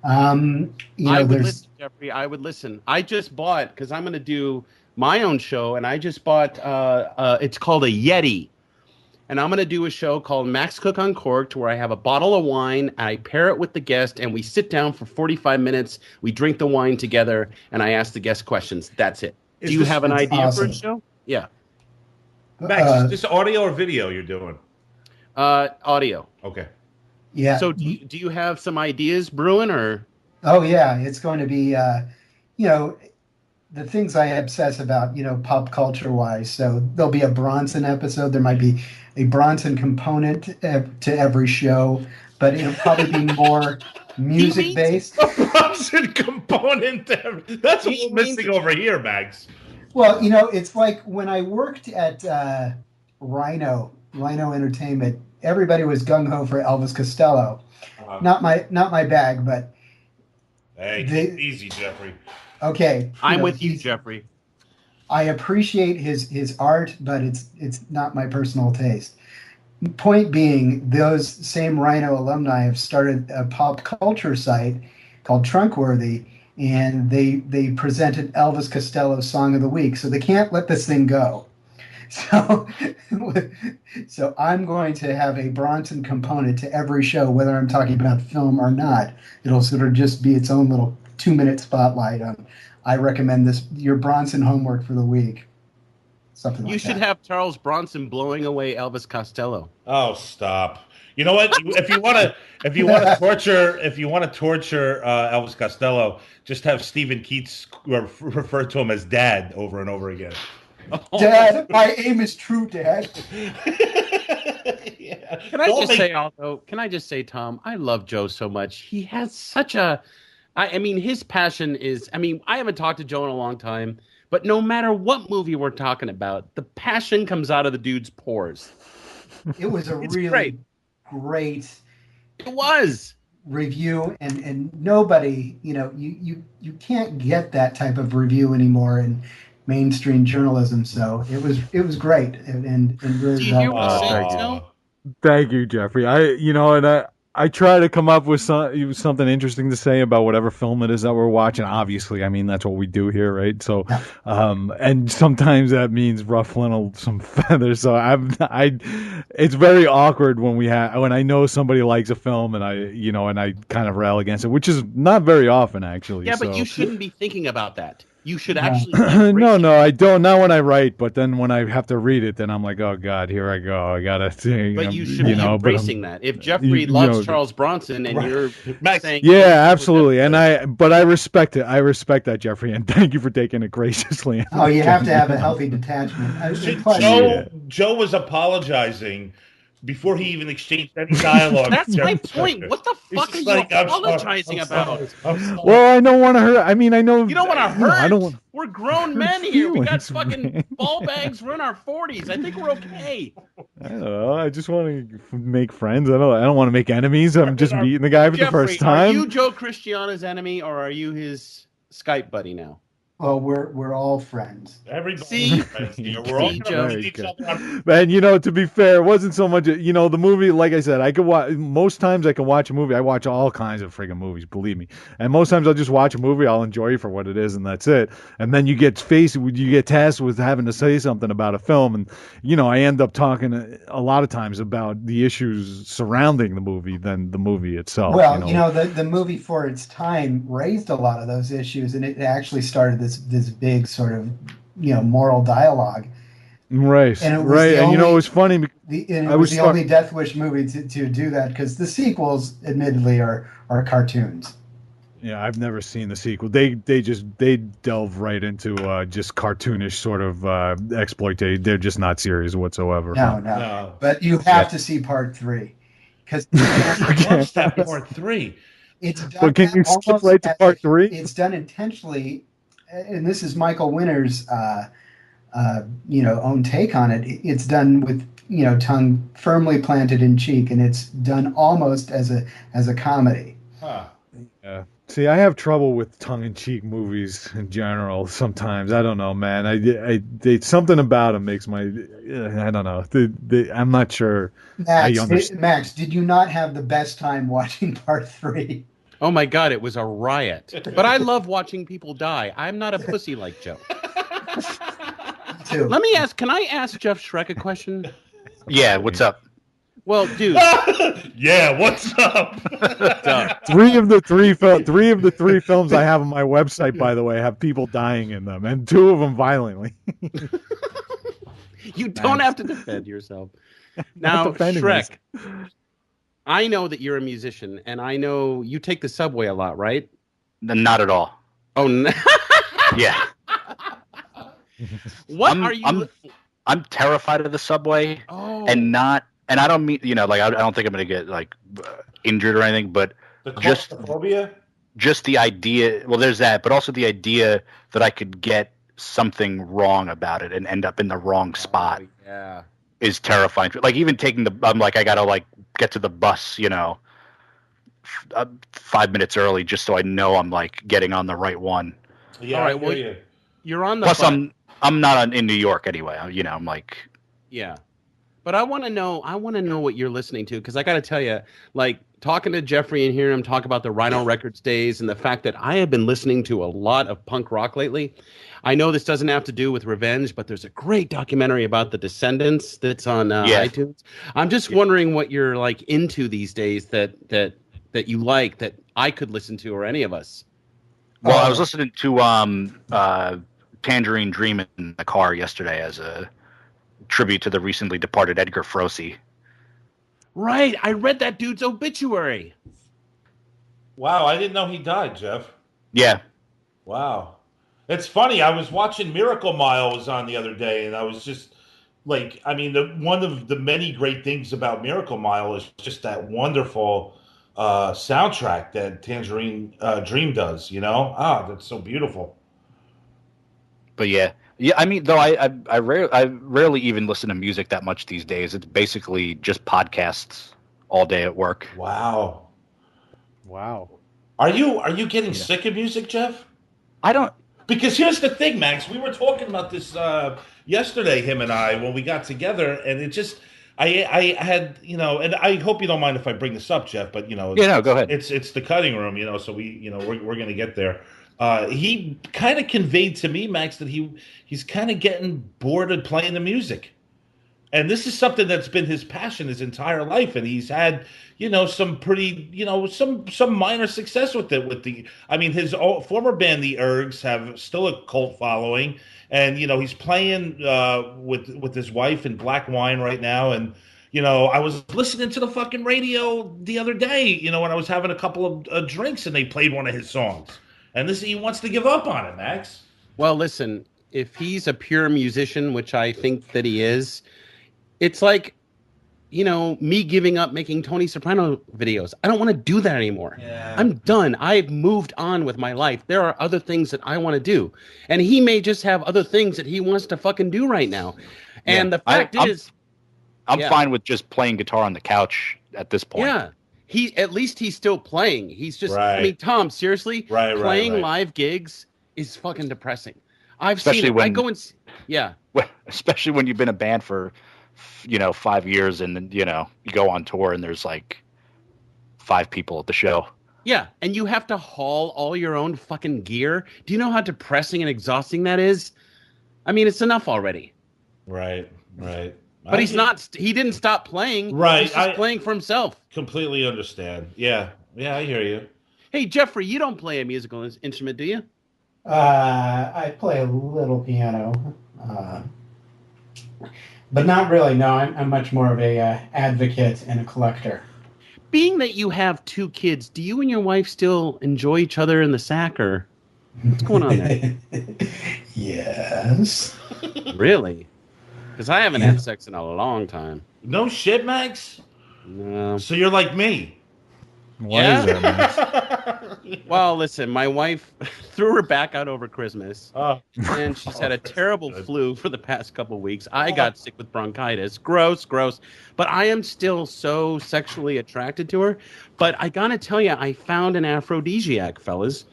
I would listen, Jeffrey. I would listen. I just bought, because I'm going to do my own show, and I just bought. It's called a Yeti. And I'm going to do a show called Max Cook Uncorked, where I have a bottle of wine, I pair it with the guest, and we sit down for 45 minutes. We drink the wine together, and I ask the guest questions. That's it. Do you have an idea for a show? Yeah. Max, is this audio or video you're doing? Audio. Okay. Yeah. So do you have some ideas brewing, or? Oh, yeah. It's going to be, the things I obsess about, pop culture wise. So there'll be a Bronson episode. There might be a Bronson component to every show, but it'll probably be more music based. A Bronson component. That's what's missing over here, Max. Well, it's like when I worked at Rhino Entertainment, everybody was gung ho for Elvis Costello. Not my bag, but hey, easy, Jeffrey. Okay, I'm with you, Jeffrey. I appreciate his art, but it's not my personal taste. Point being, those same Rhino alumni have started a pop culture site called Trunkworthy, and they presented Elvis Costello's Song of the Week, so they can't let this thing go. So I'm going to have a Bronson component to every show, whether I'm talking about film or not. It'll sort of just be its own little 2-minute spotlight on, I recommend this, your Bronson homework for the week. Something like that. You should have Charles Bronson blowing away Elvis Costello. Oh, stop. You know what? If you want to torture Elvis Costello, just have Stephen Keats refer to him as Dad over and over again. Dad, my aim is true, Dad. Yeah. Can I just say, Tom, I love Joe so much. He has such a, I mean, his passion is, I haven't talked to Joe in a long time, but no matter what movie we're talking about, the passion comes out of the dude's pores. It was a really great it was review, and nobody, you can't get that type of review anymore in mainstream journalism. So it was great and really well. Thank you, Jeffrey. I try to come up with something interesting to say about whatever film it is that we're watching. Obviously, that's what we do here, right? So, and sometimes that means ruffling some feathers. So it's very awkward when I know somebody likes a film and I kind of rail against it, which is not very often actually. Yeah, but you shouldn't be thinking about that. You should actually embrace no, I don't. Not when I write, but then when I have to read it, then I'm like, oh God, here I go. I gotta think. But you should be embracing that. If Jeffrey loves Charles Bronson and you're saying, yeah, absolutely, but I respect it. I respect that, Jeffrey, and thank you for taking it graciously. Oh, you have to have a healthy detachment. Joe was apologizing before he even exchanged any dialogue. That's my point. What the fuck are you apologizing about? Well, I don't want to hurt. I mean, I know you don't want to hurt. I don't want. We're grown men here. We got fucking ball bags. We're in our 40s. I think we're okay. I don't know. I just want to make friends. I don't want to make enemies. I'm just meeting the guy for the first time. Are you Joe Cristiano's enemy or are you his Skype buddy now? Oh, we're all friends. Everybody friends here. We're all gonna meet each other. Man, to be fair, it wasn't so much. The movie. Like I said, I could watch. Most times, I can watch a movie. I watch all kinds of friggin' movies. Believe me. And most times, I'll just watch a movie. I'll enjoy it for what it is, and that's it. And then you get tasked with having to say something about a film, and I end up talking a lot of times about the issues surrounding the movie than the movie itself. Well, the movie for its time raised a lot of those issues, and it actually started this big sort of moral dialogue, right? And it was funny. It was the only Death Wish movie to do that, because the sequels, admittedly, are cartoons. Yeah, I've never seen the sequel. They delve right into just cartoonish sort of exploitation. They're just not serious whatsoever. No. But you have to see part 3, because watch that part 3. It's done. But can you skip right to part 3? It's done intentionally. And this is Michael Winner's, own take on it. It's done with, tongue firmly planted in cheek, and it's done almost as a comedy. Huh. Yeah. See, I have trouble with tongue-in-cheek movies in general. Sometimes I don't know, man. Something about them makes my. I don't know. I'm not sure. Max, did you not have the best time watching part 3? Oh my God, it was a riot. But I love watching people die. I'm not a pussy like Joe. Too. Can I ask Jeff Shrek a question? Yeah, what's up? Well, dude. Yeah, what's up? Three of the three films I have on my website, by the way, have people dying in them, and 2 of them violently. You don't have to defend yourself. Now, Shrek. I know that you're a musician, and I know you take the subway a lot, right? Not at all. Oh, no. Yeah. I'm terrified of the subway, and I don't mean I don't think I'm gonna get injured or anything, but the claustrophobia. Just the idea. Well, there's that, but also the idea that I could get something wrong about it and end up in the wrong spot. Yeah. Is terrifying. Even taking I'm I gotta get to the bus, 5 minutes early just so I know I'm getting on the right one. Yeah. All right. Well, you're on the. Plus, I'm not in New York anyway. I'm Yeah, but I want to know what you're listening to, because I got to tell you, talking to Jeffrey and hearing him talk about the Rhino Records days and the fact that I have been listening to a lot of punk rock lately. I know this doesn't have to do with revenge, but there's a great documentary about the Descendants that's on iTunes. I'm just wondering what you're into these days that you like that I could listen to, or any of us. Well, I was listening to Tangerine Dream in the car yesterday as a tribute to the recently departed Edgar Froese. Right, I read that dude's obituary. Wow, I didn't know he died, Jeff. Yeah. Wow. It's funny. I was watching Miracle Mile was on the other day, and I was just one of the many great things about Miracle Mile is just that wonderful soundtrack that Tangerine Dream does. That's so beautiful. But yeah. Though I rarely even listen to music that much these days. It's basically just podcasts all day at work. Wow. Are you getting sick of music, Jeff? I don't. Because here's the thing, Max. We were talking about this yesterday, him and I, when we got together, and it just, I had, and I hope you don't mind if I bring this up, Jeff, but go ahead. It's the cutting room, so we, we're going to get there. He kind of conveyed to me, Max, that he's kind of getting bored of playing the music. And this is something that's been his passion his entire life, and he's had, some pretty, some minor success with it. I mean, his former band, the Ergs, have still a cult following, and he's playing with his wife in Black Wine right now, and I was listening to the fucking radio the other day, when I was having a couple of drinks, and they played one of his songs, and he wants to give up on it, Max. Well, listen, if he's a pure musician, which I think that he is. It's like, me giving up making Tony Soprano videos. I don't want to do that anymore. Yeah. I'm done. I've moved on with my life. There are other things that I want to do. And he may just have other things that he wants to fucking do right now. And the fact is... I'm fine with just playing guitar on the couch at this point. Yeah. At least he's still playing. He's just... Right. I mean, Tom, seriously, playing right. live gigs is fucking depressing. I've Especially seen it. when- I go and... Yeah. Especially when you've been a band for 5 years, and then you go on tour and there's like 5 people at the show. Yeah, and you have to haul all your own fucking gear. Do you know how depressing and exhausting that is? I mean, it's enough already. Right. But he didn't stop playing. Right. He's just playing for himself. Completely understand. Yeah, I hear you. Hey, Jeffrey, you don't play a musical instrument, do you? I play a little piano. But not really, no. I'm much more of a advocate and a collector. Being that you have 2 kids, do you and your wife still enjoy each other in the sack, or what's going on there? Yes. Really? Because I haven't had sex in a long time. No shit, Max? No. So you're like me. Why is that, man? Well, listen, my wife threw her back out over Christmas, Oh. and she's had a terrible flu for the past couple weeks. I got sick with bronchitis. Gross. But I am still so sexually attracted to her. But I gotta tell you, I found an aphrodisiac, fellas.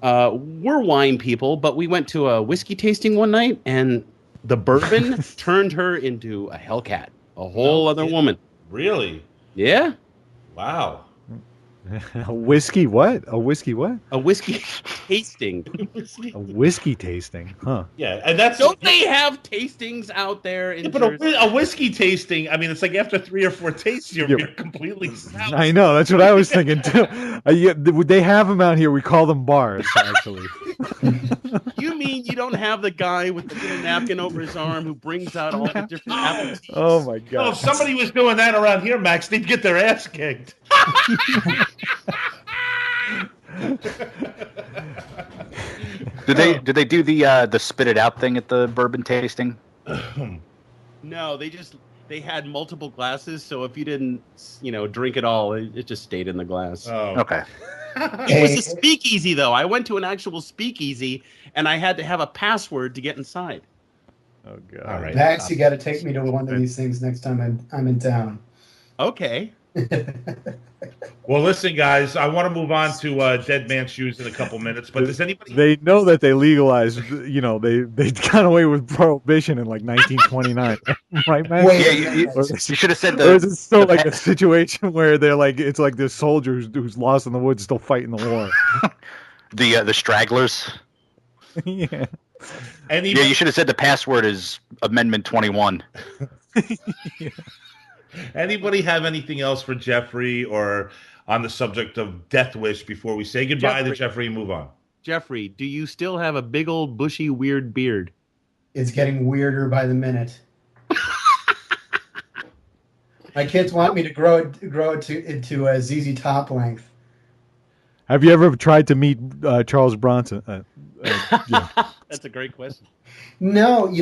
We're wine people, but we went to a whiskey tasting one night, and the bourbon turned her into a hellcat, a whole other woman. Really? Yeah. Wow. A whiskey what? A whiskey what? A whiskey tasting. A whiskey tasting, huh? Yeah, and that's... Don't they have tastings out there in but Jersey? a whiskey tasting, I mean, it's like after 3 or 4 tastes, you're completely sound. I know, that's what I was thinking too. They have them out here. We call them bars, actually. You mean you don't have the guy with the little napkin over his arm who brings out all the different apple teas? Oh my Oh, god! if somebody was doing that around here, Max, they'd get their ass kicked. Did they do the spit it out thing at the bourbon tasting? No, they had multiple glasses, so if you didn't, drink it all, it just stayed in the glass. Oh. Okay. It was a speakeasy, though. I went to an actual speakeasy, and I had to have a password to get inside. Oh god! All right. Max, you got to take me to one of these things next time I'm in town. Okay. Well, listen, guys, I want to move on to Dead Man's Shoes in a couple minutes, but does anybody... They know that they legalized. They got away with prohibition in like 1929, right, man? Wait, Yeah, you should have said Or is it still the like a situation where they're like it's like this soldier who's lost in the woods still fighting the war? the stragglers. Yeah. Yeah, you should have said the password is Amendment 21. Anybody have anything else for Jeffrey or on the subject of Death Wish before we say goodbye to Jeffrey and move on? Jeffrey, do you still have a big old bushy weird beard? It's getting weirder by the minute. My kids want me to grow it into a ZZ Top length. Have you ever tried to meet Charles Bronson? Yeah. That's a great question. No,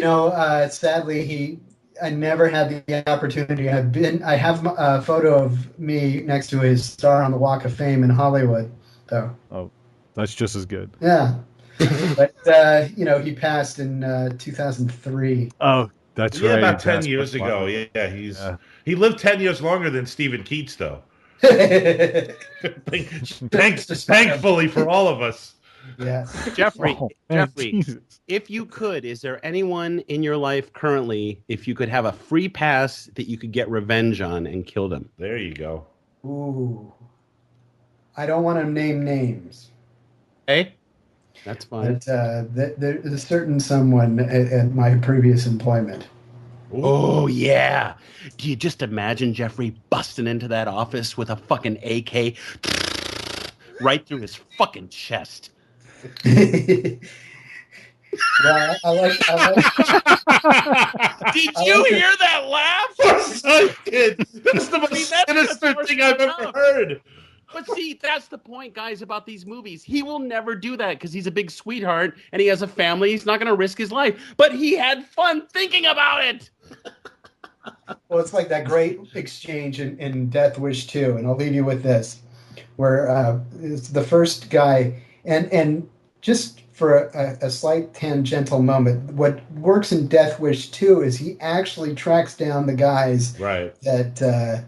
sadly I never had the opportunity. I have a photo of me next to his star on the Walk of Fame in Hollywood, though. Oh, that's just as good. Yeah. But he passed in 2003. Oh, that's right. About 10 That's years what's ago. wild. Yeah, he lived 10 years longer than Stephen Keats, though. Thankfully for all of us. Yes. Jeffrey, Oh, man, Jeffrey, Jesus. if you could, is there anyone in your life currently, if you could have a free pass that you could get revenge on and kill them? There you go. Ooh. I don't want to name names. Hey, that's fine. But there's a certain someone at my previous employment. Oh, yeah. Do you just imagine Jeffrey busting into that office with a fucking AK right through his fucking chest? Well, I like. Did I you like hear that laugh? Of course I did. That's the most that's sinister the thing I've ever enough. heard. But see, that's the point, guys, about these movies. He will never do that because he's a big sweetheart and he has a family. He's not going to risk his life. But he had fun thinking about it. Well, it's like that great exchange in Death Wish 2, and I'll leave you with this, where it's the first guy, and just for a slight tangential moment, what works in Death Wish 2 is he actually tracks down the guys that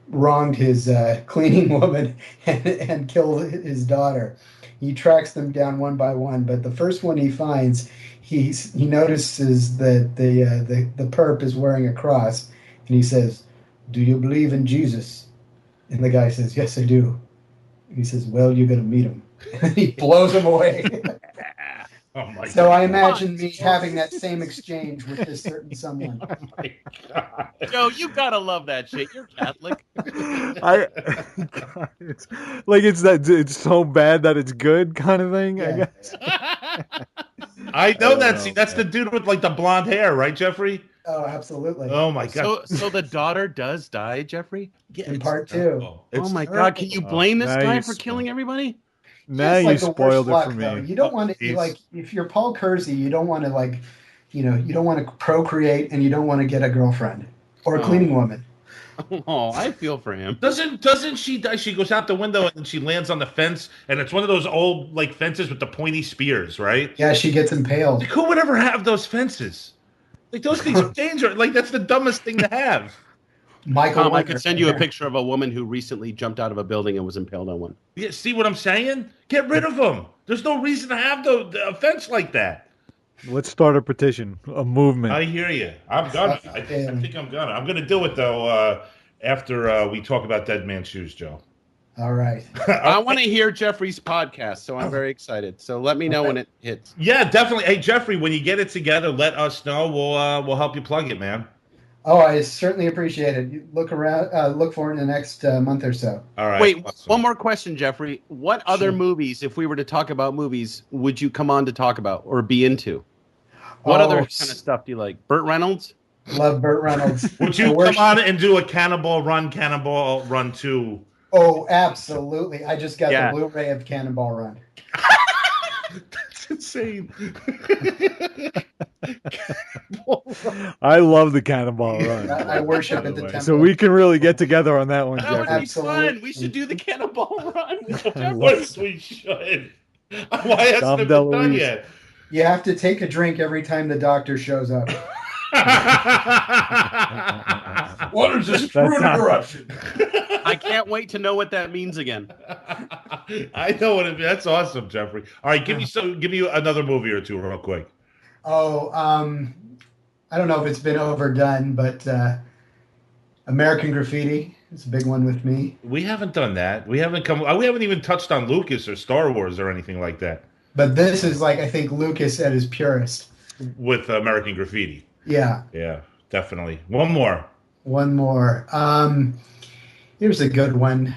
wronged his cleaning woman and killed his daughter. He tracks them down one by one, but the first one he finds, he notices that the perp is wearing a cross, and he says, "Do you believe in Jesus?" And the guy says, "Yes, I do." He says, "Well, you're going to meet him." And he blows him away. Oh my So God. I imagine me having that same exchange with this certain someone. Oh my God. Joe, you got to love that shit. You're Catholic. It's so bad that it's good kind of thing. Yeah. I guess. I know Oh, that. See, that's the dude with like the blonde hair, right, Jeffrey? Oh, absolutely. Oh my God. So the daughter does die, Jeffrey? Yeah, In it's part 2. terrible. Oh It's my terrible. God. Can you blame this now guy you for killing everybody? Now It's you like the worst spoiled it luck, for me. though. You don't want to Jeez. like if you're Paul Kersey, you don't want to you don't want to procreate, and you don't want to get a girlfriend or a cleaning woman. Oh, I feel for him. Doesn't she die? She goes out the window and then she lands on the fence, and it's one of those old like fences with the pointy spears, right? Yeah, she gets impaled. Like, who would ever have those fences? Like those things are dangerous. Like that's the dumbest thing to have. Michael, Tom, I Winter. could send you a picture of a woman who recently jumped out of a building and was impaled on one. Yeah, see what I'm saying? Get rid of them. There's no reason to have a fence like that. Let's start a petition, a movement. I hear you. I'm gonna. I think I'm gonna. I'm gonna do it though. After we talk about Dead Man's Shoes, Joe. All right. I want to hear Jeffrey's podcast, so I'm very excited. So let me know when it hits. Yeah, definitely. Hey, Jeffrey, when you get it together, let us know. We'll help you plug it, man. Oh, I certainly appreciate it. You look for it in the next month or so. All right. Wait, awesome. one more question, Jeffrey. What other movies, if we were to talk about movies, would you come on to talk about or be into? What other kind of stuff do you like? Burt Reynolds? Love Burt Reynolds. Would you come on and do a Cannonball Run 2? Oh, absolutely. I just got Yeah. the Blu-ray of Cannonball Run. That's insane. I love the Cannonball Run. I worship at the temple. So we can really get together on that one, That would Jeffrey. be fun. We should do the Cannonball Run. Of course we should. Why hasn't Dom it been done DeLuise. yet? You have to take a drink every time the doctor shows up. What is this That's fruit not- interruption? I can't wait to know what that means again. I know what it means. That's awesome, Jeffrey. All right, give me another movie or two real quick. Oh, I don't know if it's been overdone, but American Graffiti is a big one with me. We haven't done that. We haven't even touched on Lucas or Star Wars or anything like that But this is like, I think, Lucas at his purest. with American Graffiti. Yeah. Yeah, definitely. One more. One more. Here's a good one.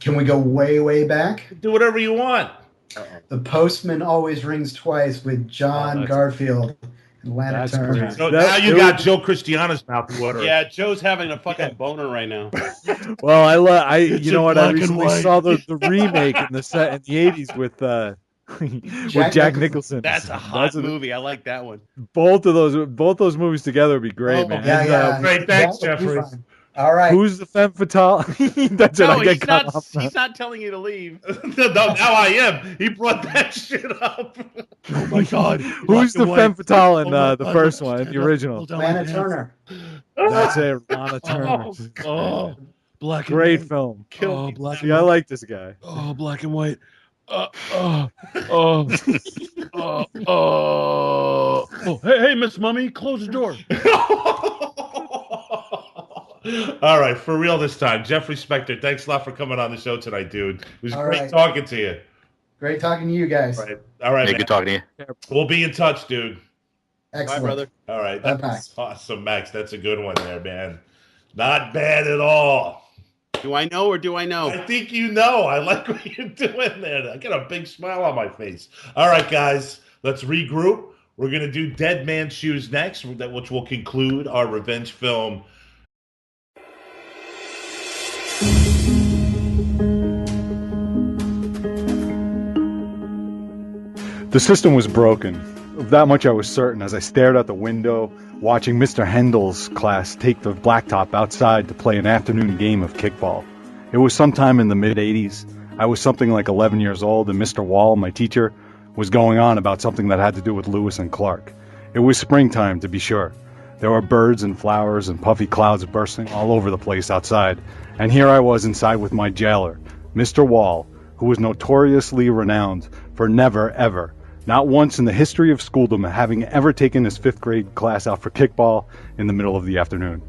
Can we go way, way back? Do whatever you want. The Postman Always Rings Twice with John Garfield and Lana That's Turner. great. So now you got Joe Cristiano's mouth water. Yeah, Joe's having a fucking boner right now. Well, you know what? I black and recently white. saw the remake in the '80s with Jack Nicholson. That's a hot movie. I like that one. Both those movies together would be great, Oh, man. Yeah, And, yeah. Great, thanks, That would be Jeffrey. fun. All right. Who's the femme fatale? That's No, what I get caught off. he's not telling you to leave. No, now I am. He brought that shit up. Oh my God! Who's the femme fatale in the first one, in the original? Lana Turner. That's it, Lana Turner. Oh, black and Great white. film. Oh, black See, and I white. like this guy. Oh, black and white. Oh, hey, Miss Mummy, close the door. All right, for real this time. Jeffrey Spector, thanks a lot for coming on the show tonight, dude. It was All great right. talking to you. Great talking to you guys. All right, Hey, man. good talking to you. We'll be in touch, dude. Excellent. Bye, brother. All right, Bye-bye. that's awesome, Max. That's a good one there, man. Not bad at all. Do I know or do I know? I think you know. I like what you're doing there. I got a big smile on my face. All right, guys, let's regroup. We're going to do Dead Man's Shoes next, which will conclude our revenge film. The system was broken. Of that much I was certain as I stared out the window, watching Mr. Hendel's class take the blacktop outside to play an afternoon game of kickball. It was sometime in the mid-'80s. I was something like 11 years old, and Mr. Wall, my teacher, was going on about something that had to do with Lewis and Clark. It was springtime, to be sure. There were birds and flowers and puffy clouds bursting all over the place outside, and here I was inside with my jailer, Mr. Wall, who was notoriously renowned for never, ever, not once in the history of schooldom having ever taken his 5th grade class out for kickball in the middle of the afternoon.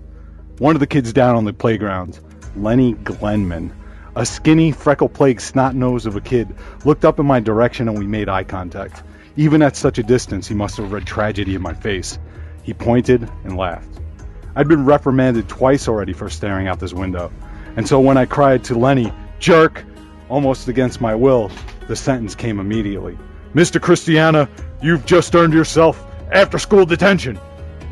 One of the kids down on the playground, Lenny Glenman, a skinny, freckle-plagued snot-nose of a kid, looked up in my direction and we made eye contact. Even at such a distance, he must have read tragedy in my face. He pointed and laughed. I'd been reprimanded twice already for staring out this window, and so when I cried to Lenny, "Jerk!" almost against my will, the sentence came immediately. "Mr. Christiana, you've just earned yourself after-school detention."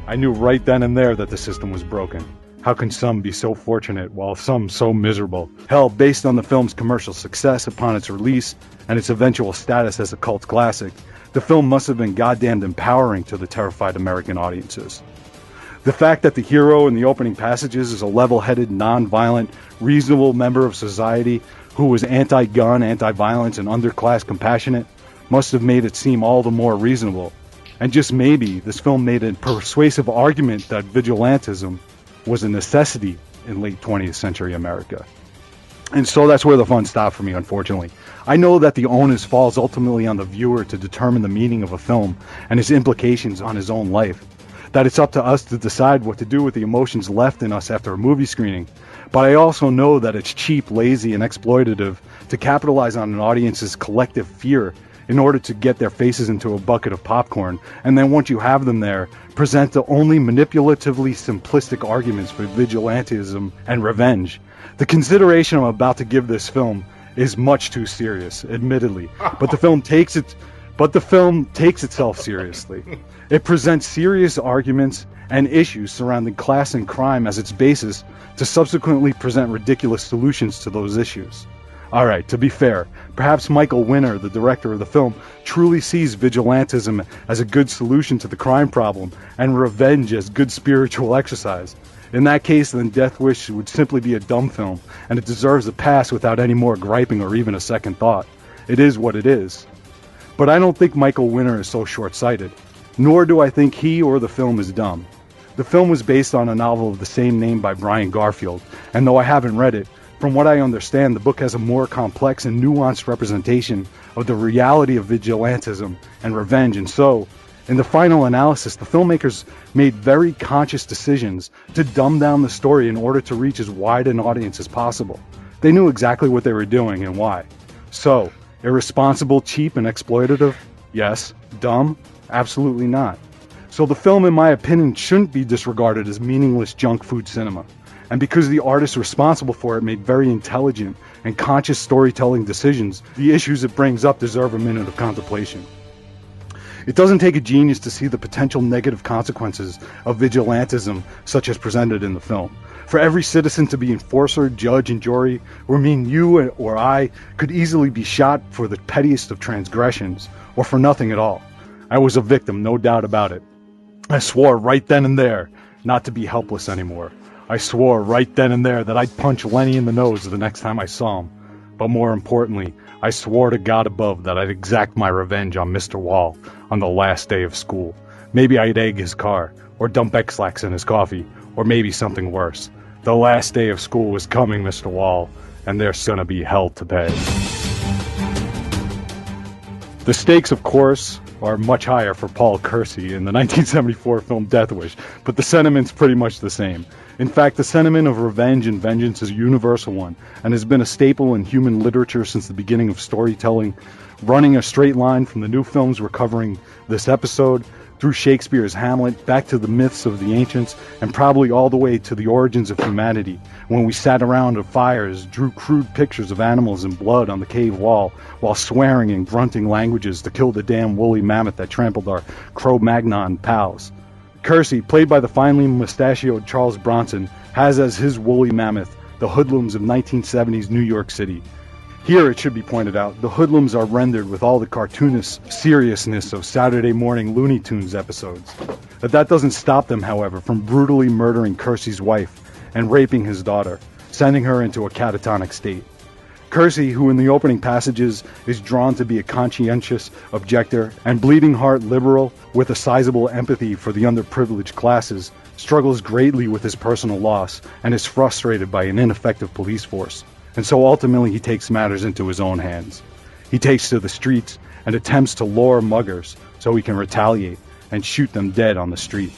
I knew right then and there that the system was broken. How can some be so fortunate while some so miserable? Hell, based on the film's commercial success upon its release and its eventual status as a cult classic, the film must have been goddamned empowering to the terrified American audiences. The fact that the hero in the opening passages is a level-headed, non-violent, reasonable member of society who was anti-gun, anti-violence, and underclass compassionate must have made it seem all the more reasonable. And just maybe, this film made a persuasive argument that vigilantism was a necessity in late 20th century America. And so that's where the fun stopped for me, unfortunately. I know that the onus falls ultimately on the viewer to determine the meaning of a film and its implications on his own life. That it's up to us to decide what to do with the emotions left in us after a movie screening. But I also know that it's cheap, lazy, and exploitative to capitalize on an audience's collective fear in order to get their faces into a bucket of popcorn, and then once you have them there, present the only manipulatively simplistic arguments for vigilantism and revenge. The consideration I'm about to give this film is much too serious, admittedly, but the film takes itself seriously. It presents serious arguments and issues surrounding class and crime as its basis to subsequently present ridiculous solutions to those issues. Alright, to be fair, perhaps Michael Winner, the director of the film, truly sees vigilantism as a good solution to the crime problem and revenge as good spiritual exercise. In that case, then Death Wish would simply be a dumb film, and it deserves a pass without any more griping or even a second thought. It is what it is. But I don't think Michael Winner is so short-sighted, nor do I think he or the film is dumb. The film was based on a novel of the same name by Brian Garfield, and though I haven't read it, from what I understand, the book has a more complex and nuanced representation of the reality of vigilantism and revenge, and so, in the final analysis, the filmmakers made very conscious decisions to dumb down the story in order to reach as wide an audience as possible. They knew exactly what they were doing and why. So, irresponsible, cheap, and exploitative? Yes. Dumb? Absolutely not. So the film, in my opinion, shouldn't be disregarded as meaningless junk food cinema. And because the artists responsible for it made very intelligent and conscious storytelling decisions, the issues it brings up deserve a minute of contemplation. It doesn't take a genius to see the potential negative consequences of vigilantism such as presented in the film. For every citizen to be enforcer, judge, and jury, would mean you or I could easily be shot for the pettiest of transgressions, or for nothing at all. I was a victim, no doubt about it. I swore right then and there not to be helpless anymore. I swore right then and there that I'd punch Lenny in the nose the next time I saw him. But more importantly, I swore to God above that I'd exact my revenge on Mr. Wall on the last day of school. Maybe I'd egg his car, or dump X-Lax in his coffee, or maybe something worse. The last day of school was coming, Mr. Wall, and there's gonna be hell to pay. The stakes, of course, are much higher for Paul Kersey in the 1974 film Death Wish, but the sentiment's pretty much the same. In fact, the sentiment of revenge and vengeance is a universal one, and has been a staple in human literature since the beginning of storytelling. Running a straight line from the new films we're covering this episode, through Shakespeare's Hamlet, back to the myths of the ancients, and probably all the way to the origins of humanity, when we sat around at fires, drew crude pictures of animals and blood on the cave wall, while swearing and grunting languages to kill the damn woolly mammoth that trampled our Cro-Magnon pals. Kersey, played by the finely mustachioed Charles Bronson, has as his woolly mammoth the hoodlums of 1970s New York City. Here, it should be pointed out, the hoodlums are rendered with all the cartoonist seriousness of Saturday morning Looney Tunes episodes. But that doesn't stop them, however, from brutally murdering Kersey's wife and raping his daughter, sending her into a catatonic state. Kersey, who in the opening passages is drawn to be a conscientious objector and bleeding heart liberal with a sizable empathy for the underprivileged classes, struggles greatly with his personal loss and is frustrated by an ineffective police force. And so ultimately he takes matters into his own hands. He takes to the streets and attempts to lure muggers so he can retaliate and shoot them dead on the street.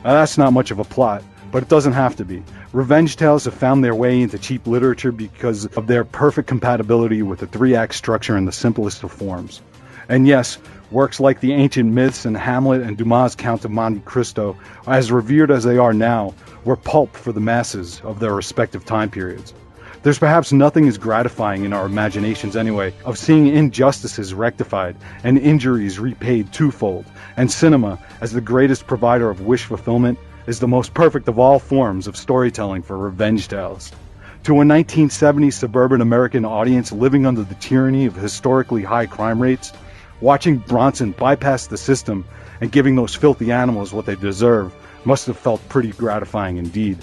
Now that's not much of a plot, but it doesn't have to be. Revenge tales have found their way into cheap literature because of their perfect compatibility with the three-act structure in the simplest of forms. And yes, works like the ancient myths and Hamlet and Dumas' Count of Monte Cristo, as revered as they are now, were pulp for the masses of their respective time periods. There's perhaps nothing as gratifying in our imaginations anyway of seeing injustices rectified and injuries repaid twofold, and cinema, as the greatest provider of wish fulfillment, is the most perfect of all forms of storytelling for revenge tales. To a 1970s suburban American audience living under the tyranny of historically high crime rates, watching Bronson bypass the system and giving those filthy animals what they deserve must have felt pretty gratifying indeed.